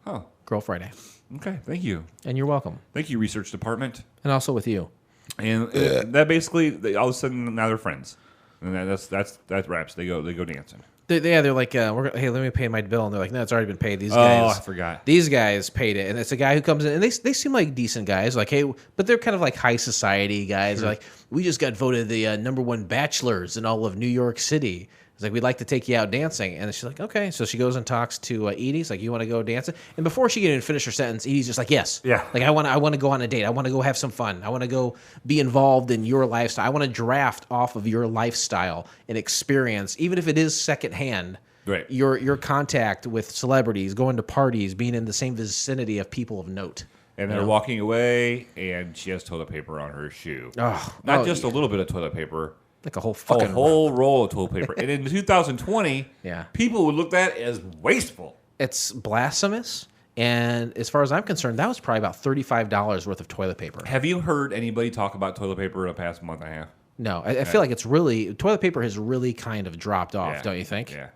huh. Girl Friday. Okay, thank you. And you're welcome. Thank you, research department. And also with you. And that basically, all of a sudden now they're friends, and that wraps. They go dancing. They're like, hey, let me pay my bill, and they're like, no, it's already been paid. These Oh, guys, I forgot. These guys paid it, and it's a guy who comes in, and they seem like decent guys, like, hey, but they're kind of like high society guys. Sure. They're like, we just got voted the #1 bachelors in all of New York City. It's like, we'd like to take you out dancing. And she's like, okay. So she goes and talks to Edie. It's like, you want to go dancing? And before she can even finish her sentence, Edie's just like, yes. Yeah. Like, I want to go on a date. I want to go have some fun. I want to go be involved in your lifestyle. I want to draft off of your lifestyle and experience, even if it is secondhand. Right. Your contact with celebrities, going to parties, being in the same vicinity of people of note. And they're walking away, and she has toilet paper on her shoe. Oh, Not just a little bit of toilet paper. like a whole A fucking whole roll of toilet paper. And in 2020, Yeah. people would look at that as wasteful. It's blasphemous. And as far as I'm concerned, that was probably about $35 worth of toilet paper. Have you heard anybody talk about toilet paper in the past month and a half? No, I feel like it's really toilet paper has really kind of dropped off, Yeah. don't you think? Yeah.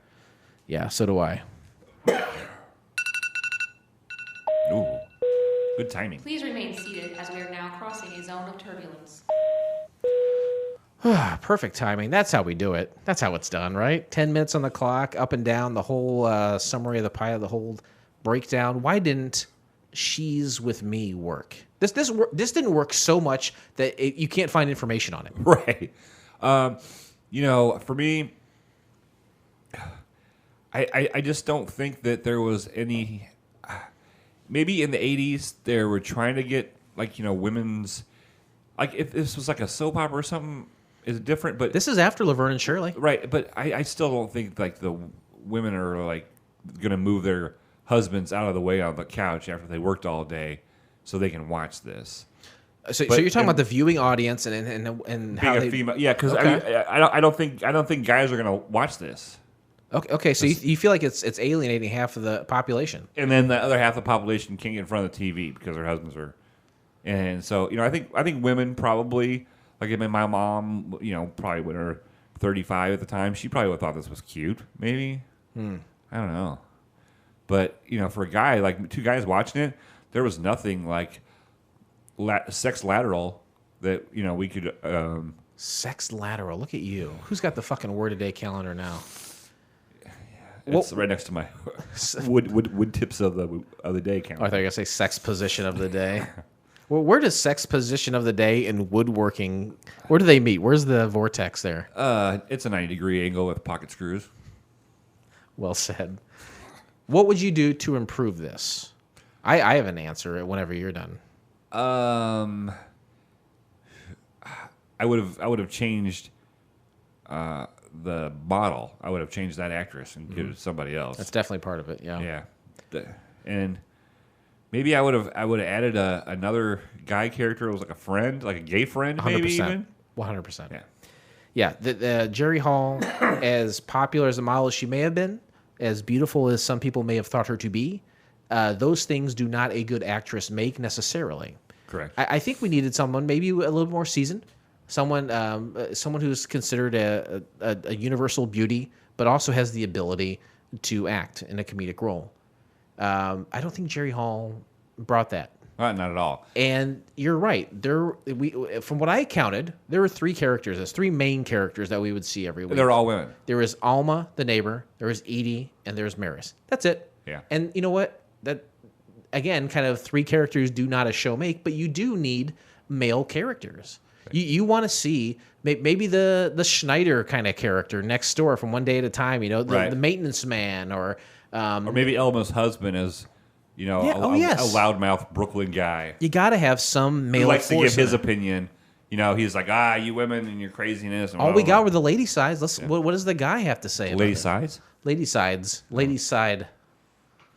Yeah, so do I. Ooh. Good timing. Please remain seated as we are now crossing a zone of turbulence. Perfect timing. That's how we do it. That's how it's done, right? 10 minutes on the clock, up and down, the whole summary of the pilot, the whole breakdown. Why didn't She's With Me work? This didn't work so much that you can't find information on it. Right. For me, I just don't think that there was any. Maybe in the 80s, they were trying to get, women's. Like, if this was like a soap opera or something, is different. But This is after Laverne and Shirley. right. But I still don't think, the women are, going to move their husbands out of the way on the couch after they worked all day so they can watch this. So But- you're talking about the viewing audience and Being how a they, female. Yeah, because Okay. I don't think guys are going to watch this. Okay, so you feel like it's alienating half of the population. And then the other half of the population can't get in front of the TV because their husbands are. And so, I think women probably, my mom, probably when her 35 at the time, she probably would have thought this was cute, maybe. I don't know. But, for a guy, two guys watching it, there was nothing like sex lateral that, we could. Sex lateral. Look at you. Who's got the fucking word a day calendar now? It's right next to my wood tips of the day count. Oh, I thought you were gonna say sex position of the day. Well, where does sex position of the day and woodworking? Where do they meet? Where's the vortex there? It's a 90-degree angle with pocket screws. Well said. What would you do to improve this? I have an answer whenever you're done. I would have changed the model. I would have changed that actress and give it to somebody else. That's definitely part of it. Yeah. Yeah, and maybe I would have added another guy character. It was like a friend, like a gay friend, maybe 100%. even. 100%. Yeah. Yeah. The Jerry Hall, as popular as a model as she may have been, as beautiful as some people may have thought her to be, those things do not a good actress make necessarily. Correct. I think we needed someone maybe a little more seasoned, someone who's considered a universal beauty, but also has the ability to act in a comedic role. I don't think Jerry Hall brought that. Not at all. And you're right. From what I counted, there were three characters. There's three main characters that we would see every week. They're all women. There was Alma, the neighbor. There was Edie, and there's Maris. That's it. Yeah. And you know what? That again, kind of three characters do not a show make, but you do need male characters. You want to see maybe the Schneider kind of character next door from One Day at a Time. Right. The maintenance man, or maybe Elma's husband is, a loudmouth Brooklyn guy. you got to have some male. He likes to force give in his it. opinion. You like, you women and your craziness. And All we blah, got were the lady sides. What does the guy have to say? blah. About Lady it? sides. Lady sides. Lady side.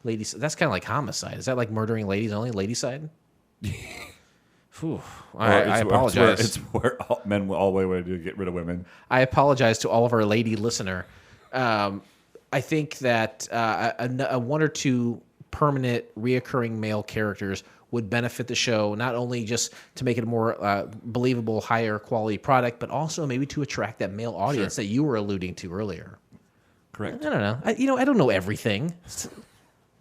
Ladies. That's kind of like homicide. Is that like murdering ladies only? Lady side. Phew. I apologize. It's where men all the way want to get rid of women. I apologize to all of our lady listener. I think that a one or two permanent, reoccurring male characters would benefit the show, not only just to make it a more believable, higher quality product, but also maybe to attract that male audience that you were alluding to earlier. Correct. I don't know. I don't know everything.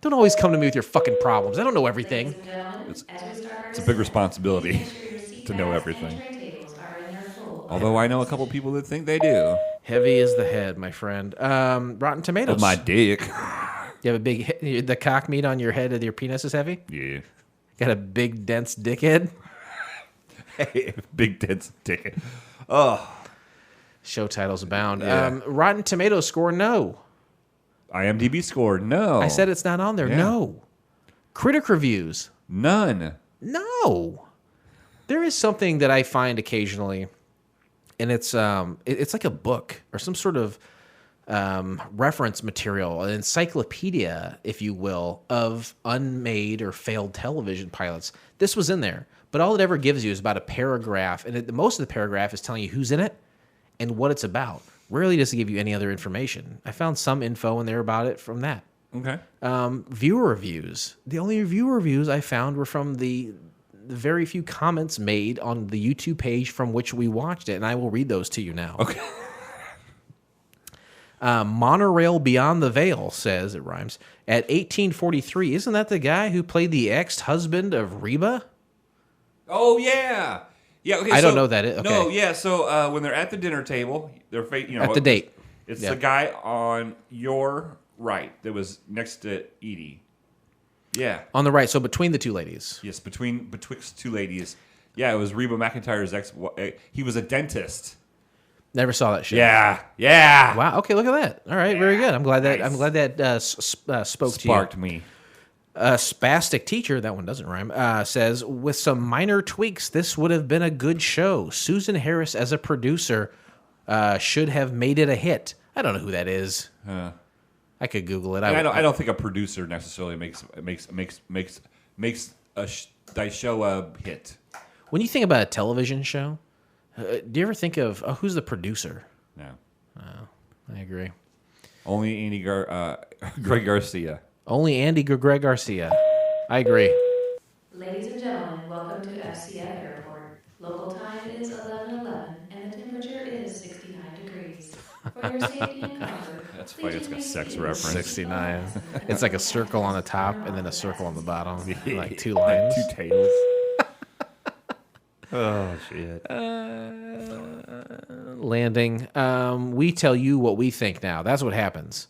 Don't always come to me with your fucking problems. I don't know everything. Ladies and gentlemen, as we start our It's a big descent, responsibility please ensure your seat to know belts everything. and tray tables are in their full Although I know a couple people that think they do. Heavy is the head, my friend. Rotten Tomatoes. Of my dick. You have a big, the cock meat on your head of your penis is heavy? Yeah. Got a big, dense dickhead? Hey, big dense dick. Oh. Show titles abound. Yeah. Rotten Tomatoes score, no. IMDb score, no. I said it's not on there. Yeah. No. Critic reviews, None. no. There is something that I find occasionally, and it's like a book or some sort of reference material, an encyclopedia, if you will, of unmade or failed television pilots. This was in there, but all it ever gives you is about a paragraph, and most of the paragraph is telling you who's in it and what it's about. Rarely does it give you any other information. I found some info in there about it from that. Okay. Viewer reviews. The only viewer reviews I found were from the very few comments made on the YouTube page from which we watched it, and I will read those to you now. Okay. Monorail Beyond the Veil says, it rhymes, at 1843, isn't that the guy who played the ex-husband of Reba? Oh, yeah. Yeah, okay. I don't know that. No, Okay. yeah. So when they're at the dinner table, At the date. It's Yeah. the guy on your right that was next to Edie. Yeah. On the right, so between the two ladies. Yes, betwixt two ladies. Yeah, it was Reba McEntire's ex. He was a dentist. Never saw that shit. Yeah. Yeah. Wow. Okay, look at that. All right, very good. I'm glad that spoke to you. Sparked me. Spastic Teacher, that one doesn't rhyme, says, with some minor tweaks, this would have been a good show. Susan Harris as a producer should have made it a hit. I don't know who that is. I could Google it. I don't think a producer necessarily makes a show a hit. When you think about a television show, do you ever think of, who's the producer? No. I agree. Only Greg Garcia. Only Andy Greg Garcia. I agree. Ladies and gentlemen, welcome to FCF Airport. Local time is 11:11, and the temperature is 69 degrees. For your safety and comfort, That's please funny, it's got remain sex seated. reference. 69. It's like a circle on the top and then a circle on the bottom. Like two lines. Two tails. Oh, shit. Landing. We tell you what we think now. That's what happens.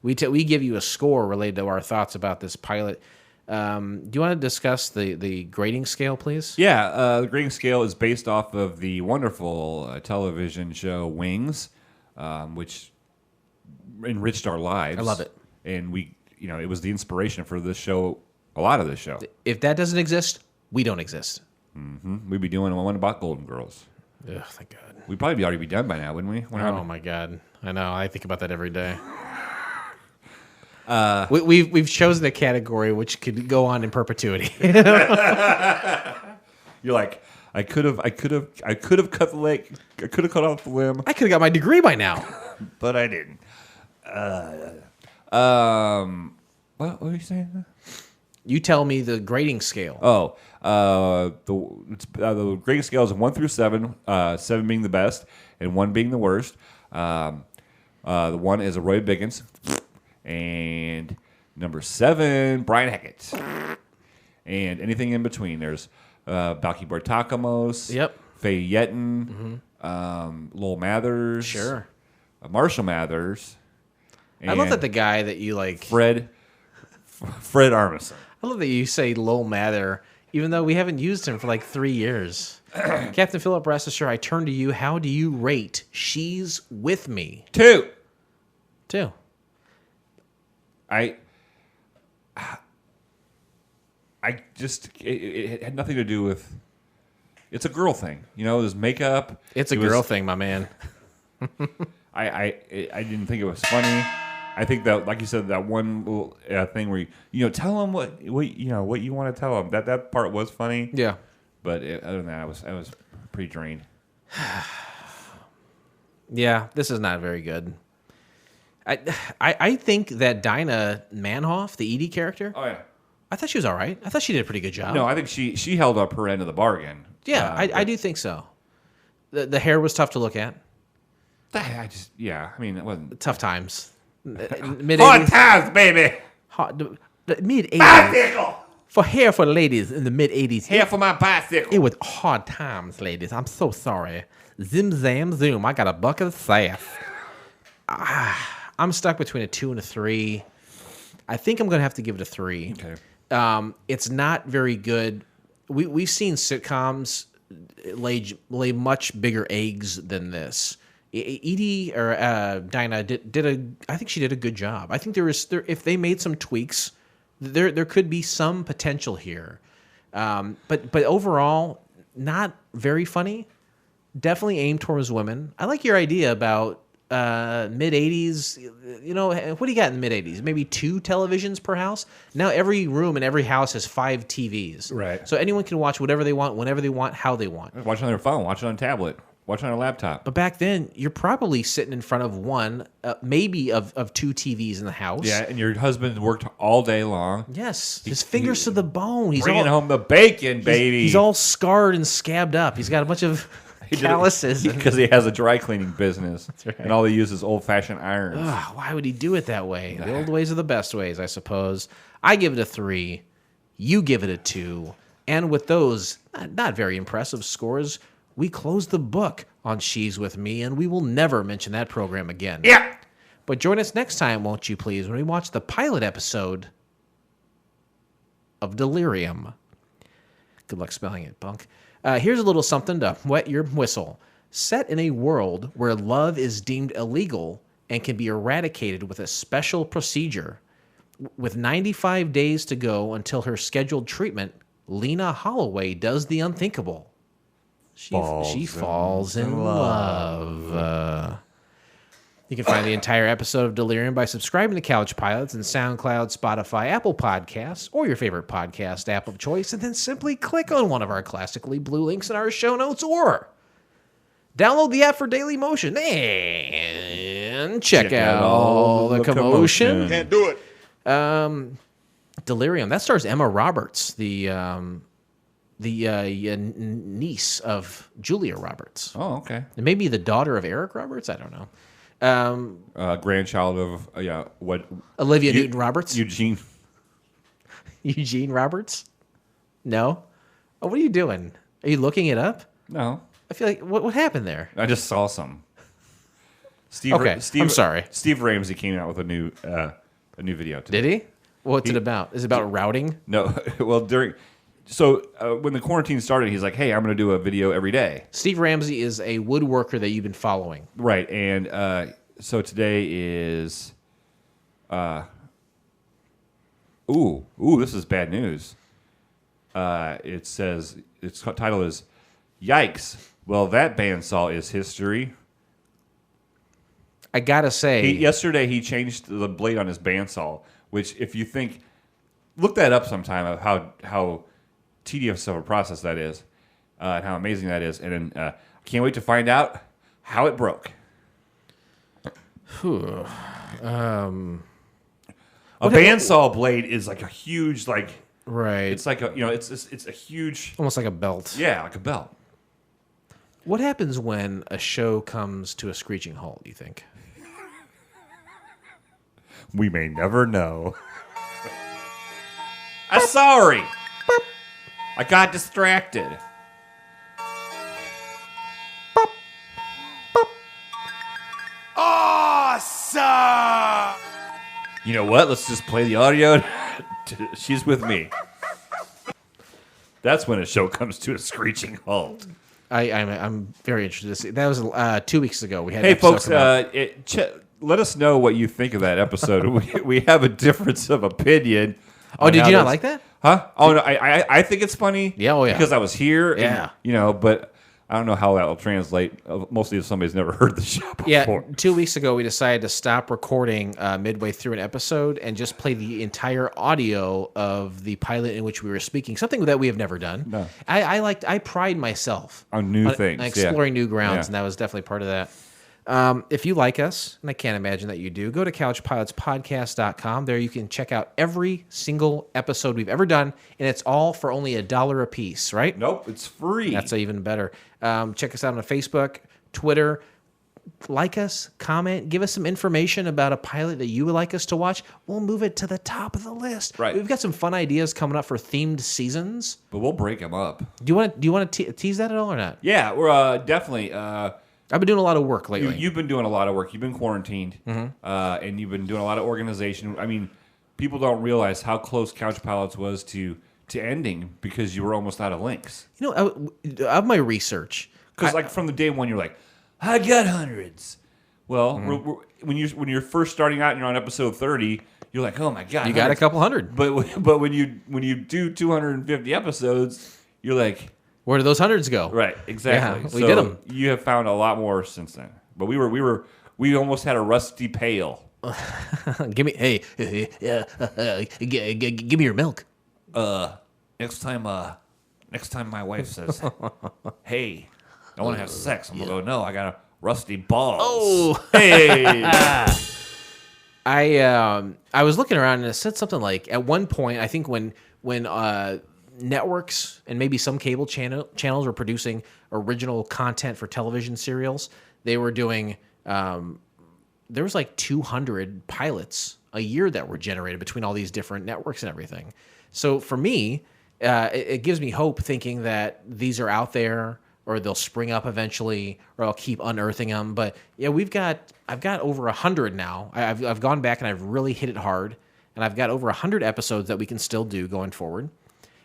We give you a score related to our thoughts about this pilot. Do you want to discuss the grading scale, please? Yeah, the grading scale is based off of the wonderful television show Wings, which enriched our lives. I love it. And it was the inspiration for this show, a lot of this show. If that doesn't exist, we don't exist. We'd be doing one about Golden Girls. Ugh, thank God. We'd probably already be done by now, wouldn't we? Oh my God, I know. I think about that every day. We've chosen a category which could go on in perpetuity. You're like, I could have cut the leg. I could have cut off the limb, I could have got my degree by now. but I didn't. What were you saying? You tell me the grading scale. Oh, the grading scale is 1 through 7. 7 being the best, and 1 being the worst. The 1 is a Roy Biggins, and number 7, Brian Hackett, and anything in between. There's Balky Bartakamos, Yep. Faye Yetten, Lowell Mathers, Sure. Marshall Mathers. I love and that the guy that you like. Fred Armisen. I love that you say Lowell Mather, even though we haven't used him for like 3 years. Captain Philip Ressler, I turn to you. How do you rate She's With Me? 2. 2. I just it had nothing to do with. It's a girl thing, There's makeup. It's a girl thing, my man. I didn't think it was funny. I think that, like you said, that one little thing where you tell them what you want to tell them. That part was funny. Yeah. But other than that, I was pretty drained. Yeah, this is not very good. I think that Dinah Manhoff, the Edie character, Oh yeah. I thought she was all right. I thought she did a pretty good job. No, I think she held up her end of the bargain. Yeah, I do think so. The hair was tough to look at. I mean, it wasn't Tough times. Mid hard 80s. times, baby. The mid 80s. Bicycle. For hair for ladies in the mid 80s. Here for my bicycle. It was hard times, ladies. I'm so sorry. Zim, zam, zoom. I got a bucket of sass. I'm stuck between a 2 and a 3. I think I'm going to have to give it a 3. Okay. It's not very good. We've seen sitcoms lay much bigger eggs than this. Edie or Dinah I think she did a good job. I think if they made some tweaks, there could be some potential here. But overall, not very funny. Definitely aimed towards women. I like your idea about mid 80s. You know, what do you got in the mid 80s? Maybe 2 televisions per house. Now every room in every house has 5 TVs. Right. So anyone can watch whatever they want, whenever they want, how they want. Watch it on their phone. Watch it on a tablet. Watch it on a laptop. But back then, you're probably sitting in front of one, maybe of 2 TVs in the house. Yeah, and your husband worked all day long. Yes, his fingers to the bone. He's Bringing all, home the bacon, baby. He's all scarred and scabbed up. He's got a bunch of calluses. Because he has a dry cleaning business. That's right. And all they use is old-fashioned irons. Ugh, why would he do it that way? The old ways are the best ways, I suppose. I give it a 3. You give it a 2. And with those not very impressive scores, we close the book on She's With Me, and we will never mention that program again. Yeah. But join us next time, won't you please, when we watch the pilot episode of Delirium. Good luck spelling it, punk. Here's a little something to wet your whistle. Set in a world where love is deemed illegal and can be eradicated with a special procedure. With 95 days to go until her scheduled treatment, Lena Holloway does the unthinkable. She falls in love. You can find the entire episode of Delirium by subscribing to Couch Pilots in SoundCloud, Spotify, Apple Podcasts, or your favorite podcast app of choice, and then simply click on one of our classically blue links in our show notes, or download the app for Daily Motion and check out all the commotion. Can't do it. Delirium. That stars Emma Roberts, the niece of Julia Roberts. Oh, okay. And maybe the daughter of Eric Roberts? I don't know. Grandchild of, what? Olivia Newton-Roberts? Eugene. Eugene Roberts? No? Oh, what are you doing? Are you looking it up? No. I feel like, what happened there? I just saw some. Okay, I'm sorry. Steve Ramsey came out with a new video today. Did he? What's it about? Is it about routing? No. Well, when the quarantine started, he's like, hey, I'm going to do a video every day. Steve Ramsey is a woodworker that you've been following. Right. And so today is... this is bad news. It says, its title is, Yikes. Well, that bandsaw is history. I gotta say... Yesterday, he changed the blade on his bandsaw, which if you think... Look that up sometime of how tedious of a process that is, and how amazing that is. And then can't wait to find out how it broke. Whew. A bandsaw blade is like a huge, right. It's like it's a huge, almost like a belt. Yeah, like a belt. What happens when a show comes to a screeching halt, do you think? We may never know. I'm sorry. I got distracted. Awesome! You know what? Let's just play the audio. She's With Me. That's when a show comes to a screeching halt. I'm very interested to see. That was 2 weeks ago. We had. Hey, an episode folks, come out. let us know what you think of that episode. we have a difference of opinion. Oh, did you not like that? Huh? Oh no, I think it's funny. Yeah, oh yeah. Because I was here. Yeah. And, but I don't know how that will translate. Mostly if somebody's never heard the show before. Yeah, 2 weeks ago we decided to stop recording midway through an episode and just play the entire audio of the pilot in which we were speaking. Something that we have never done. No. I pride myself On new things, on exploring new grounds, Yeah. and that was definitely part of that. If you like us, and I can't imagine that you do, go to couchpilotspodcast.com. There you can check out every single episode we've ever done, and it's all for only $1 a piece, right? Nope, it's free. That's even better. Check us out on Facebook, Twitter. Like us, comment, give us some information about a pilot that you would like us to watch. We'll move it to the top of the list. Right. We've got some fun ideas coming up for themed seasons. But we'll break them up. Do you want to tease that at all or not? Yeah, we're definitely. I've been doing a lot of work lately. You've been doing a lot of work. You've been quarantined, and you've been doing a lot of organization. I mean, people don't realize how close Couch Pilots was to ending because you were almost out of links. You know, of my research, Because like from the day one, you're like, I got hundreds. Well, when you're first starting out and you're on episode 30, you're like, oh my god, you got a couple hundred. But when you do 250 episodes, you're like, where do those hundreds go? right, exactly. Yeah, we did 'em. You have found a lot more since then. But we almost had a rusty pail. Give me, give me your milk. Next time my wife says, hey, I want to have sex, I'm gonna go, no, I got a rusty balls. Oh. Hey. I was looking around and it said something like at one point I think when networks and maybe some cable channels were producing original content for television serials, they were doing there was like 200 pilots a year that were generated between all these different networks and everything. So for me, it gives me hope thinking that these are out there, or they'll spring up eventually, or I'll keep unearthing them. But yeah, I've got over 100 now. I've gone back and I've really hit it hard, and I've got over 100 episodes that we can still do going forward.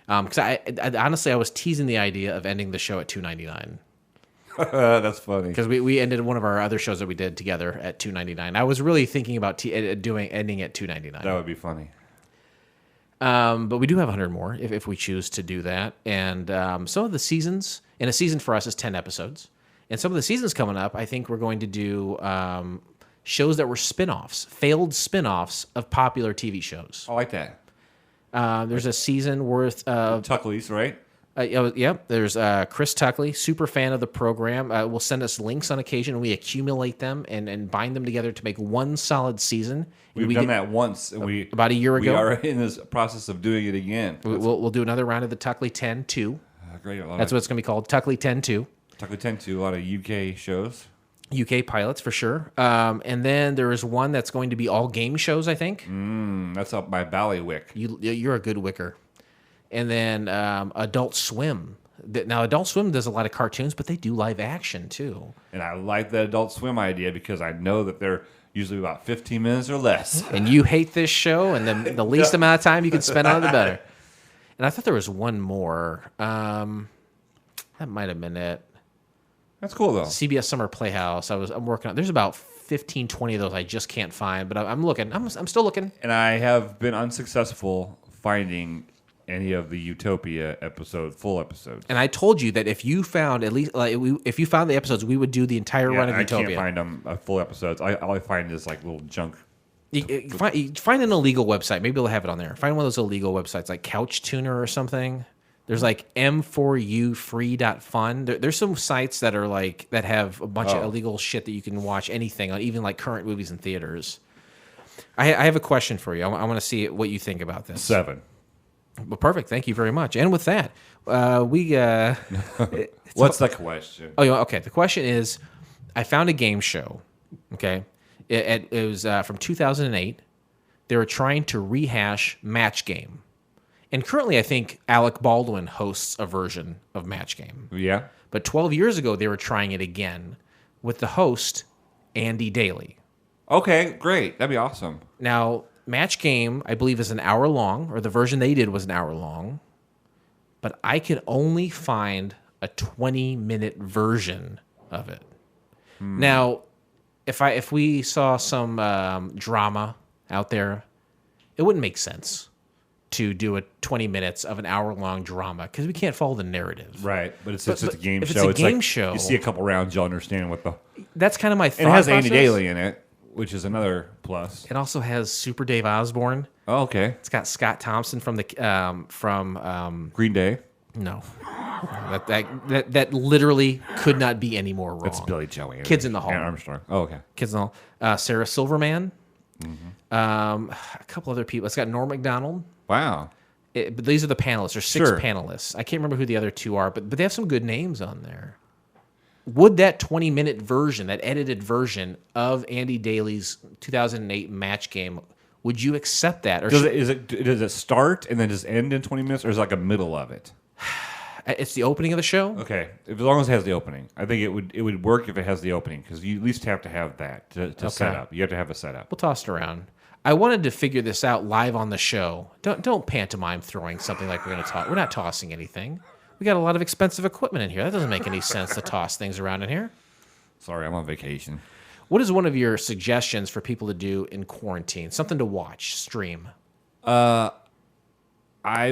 Because I honestly, I was teasing the idea of ending the show at $2.99. That's funny. Because we ended one of our other shows that we did together at $2.99. I was really thinking about ending at $2.99. That would be funny. But we do have 100 more if we choose to do that. And some of the seasons, and a season for us is 10 episodes. And some of the seasons coming up, I think we're going to do shows that were spin-offs, failed spin-offs of popular TV shows. I like that. There's a season worth of... Tuckley's, right? There's Chris Tuckley, super fan of the program. Will send us links on occasion, and we accumulate them and bind them together to make one solid season. We've done that once, and about a year ago. We are in this process of doing it again. We'll do another round of the Tuckley 10-2. Great. That's what it's going to be called, Tuckley 10-2. Tuckley 10-2, a lot of UK shows. UK pilots, for sure. And then there is one that's going to be all game shows, I think. That's up by Ballywick. You're a good wicker. And then Adult Swim. Now, Adult Swim does a lot of cartoons, but they do live action, too. And I like the Adult Swim idea because I know that they're usually about 15 minutes or less. And you hate this show, and the least amount of time you can spend on it, the better. And I thought there was one more. That might have been it. That's cool, though. CBS Summer Playhouse. I'm working on. There's about 15, 20 of those I just can't find, but I'm looking. I'm still looking. And I have been unsuccessful finding any of the Utopia full episodes. And I told you that if you found at least if you found the episodes, we would do the entire run of Utopia. I can't find them full episodes. All I find is like little junk. You find an illegal website. Maybe they'll have it on there. Find one of those illegal websites like Couch Tuner or something. There's like m4ufree.fun. There's some sites that are like that have a bunch of illegal shit that you can watch anything on, even like current movies in theaters. I have a question for you. I want to see what you think about this. 7. Well, perfect. Thank you very much. And with that, What's the question? Oh, okay. The question is, I found a game show. Okay, it was from 2008. They were trying to rehash Match Game, and currently, I think Alec Baldwin hosts a version of Match Game. Yeah. But 12 years ago, they were trying it again with the host Andy Daly. Okay, great. That'd be awesome. Now, Match Game, I believe, is an hour long, or the version they did was an hour long. But I could only find a 20-minute version of it. Now, if we saw some drama out there, it wouldn't make sense to do a 20 minutes of an hour-long drama because we can't follow the narrative. Right, but it's just a game if show. It's a game like show. You see a couple rounds, you'll understand what the... That's kind of my thought And it has process. Andy Daly in it, which is another plus. It also has Super Dave Osborne. Oh, okay. It's got Scott Thompson from the Green Day. no That literally could not be any more wrong. It's Billy Joe Anderson. Kids in the Hall. Aaron Armstrong. Oh, okay. Kids in the Hall. Sarah Silverman. A couple other people. It's got Norm Macdonald. Wow. But these are the panelists. There's 6 Sure. panelists. I can't remember who the other 2 are, but they have some good names on there. Would that 20-minute version, that edited version of Andy Daly's 2008 match game, would you accept that? Or Does it start and then just end in 20 minutes, or is it like a middle of it? it's the opening of the show? Okay, as long as it has the opening, I think it would work if it has the opening because you at least have to have that to set up. You have to have a setup. We'll toss it around. I wanted to figure this out live on the show. Don't pantomime throwing something like we're going to toss. We're not tossing anything. We got a lot of expensive equipment in here. That doesn't make any sense to toss things around in here. Sorry, I'm on vacation. What is one of your suggestions for people to do in quarantine? Something to watch, stream. I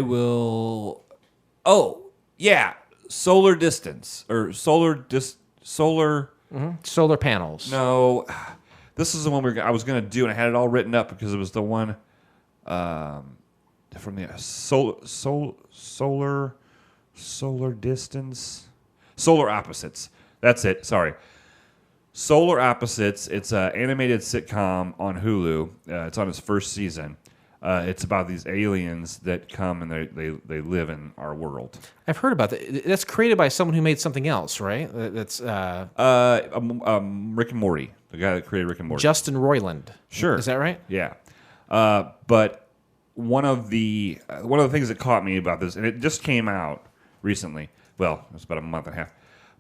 will. Oh yeah, solar distance or solar. Solar panels. No, this is the one I was going to do, and I had it all written up because it was the one from the solar distance, solar opposites. That's it. Sorry, Solar Opposites. It's an animated sitcom on Hulu. It's on its first season. It's about these aliens that come and they live in our world. I've heard about that. That's created by someone who made something else, right? That's Rick and Morty, the guy that created Rick and Morty. Justin Roiland. Sure. Is that right? Yeah. But one of the things that caught me about this, and it just came out recently. Well, it's about a month and a half.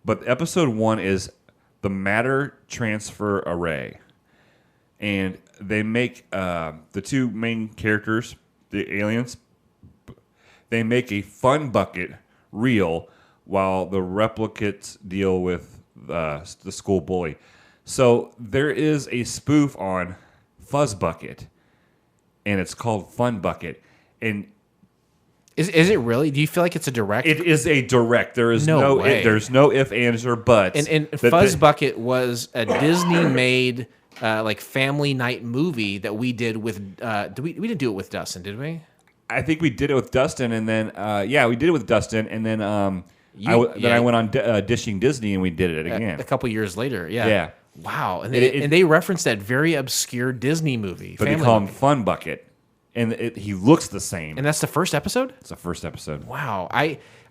But episode 1 is the matter transfer array. And they make the 2 main characters, the aliens, they make a fun bucket real while the replicates deal with the school bully. So there is a spoof on Fuzz Bucket, and it's called Fun Bucket. And Is it really? Do you feel like it's a direct? it is a direct. There is No way. there's no if, ands, or buts. And Fuzz Bucket was a Disney-made like family night movie that we did with. We didn't do it with Dustin, did we? I think we did it with Dustin, and then we did it with Dustin, and then I went on Dishing Disney, and we did it again A couple years later, yeah. Yeah. Wow, and they referenced that very obscure Disney movie. But they family call him movie. Fun Bucket, and he looks the same. And that's the first episode? It's the first episode. Wow.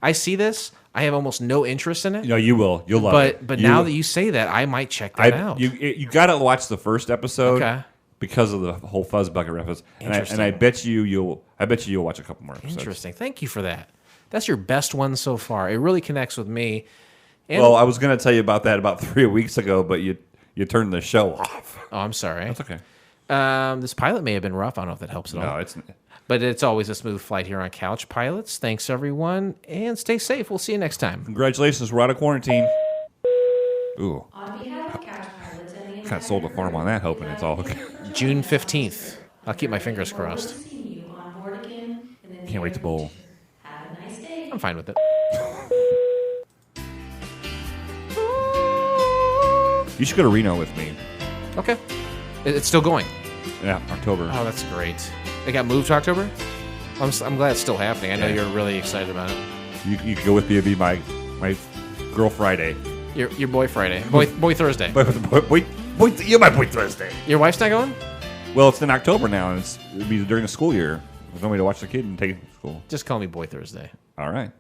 I see this. I have almost no interest in it. No, you will. You'll love it. But now that you say that, I might check that out. You got to watch the first episode Okay. because of the whole Fuzz Bucket reference. And I bet you'll watch a couple more episodes. Interesting. Thank you for that. That's your best one so far. It really connects with me. And, Well, I was going to tell you about that about 3 weeks ago, but you turned the show off. oh, I'm sorry. That's okay. This pilot may have been rough. I don't know if that helps at all. No, it's But it's always a smooth flight here on Couch Pilots. Thanks, everyone, and stay safe. We'll see you next time. congratulations. We're out of quarantine. Ooh, On behalf of Couch Pilots and the kind of sold a farm on that, hoping it's all okay. June 15th. I'll keep my fingers crossed. See you on board again in the Can't wait to near bowl. future. Have a nice day. I'm fine with it. You should go to Reno with me. Okay. It's still going. Yeah, October. Oh, that's great. It got moved to October? I'm glad it's still happening. I know Yeah. you're really excited about it. You can go with me and be my girl Friday. Your boy Friday. Boy Thursday. Boy, you're my boy Thursday. Your wife's not going? Well, it's in October now, and it'll be during the school year. There's no way to watch the kid and take it to school. Just call me Boy Thursday. All right.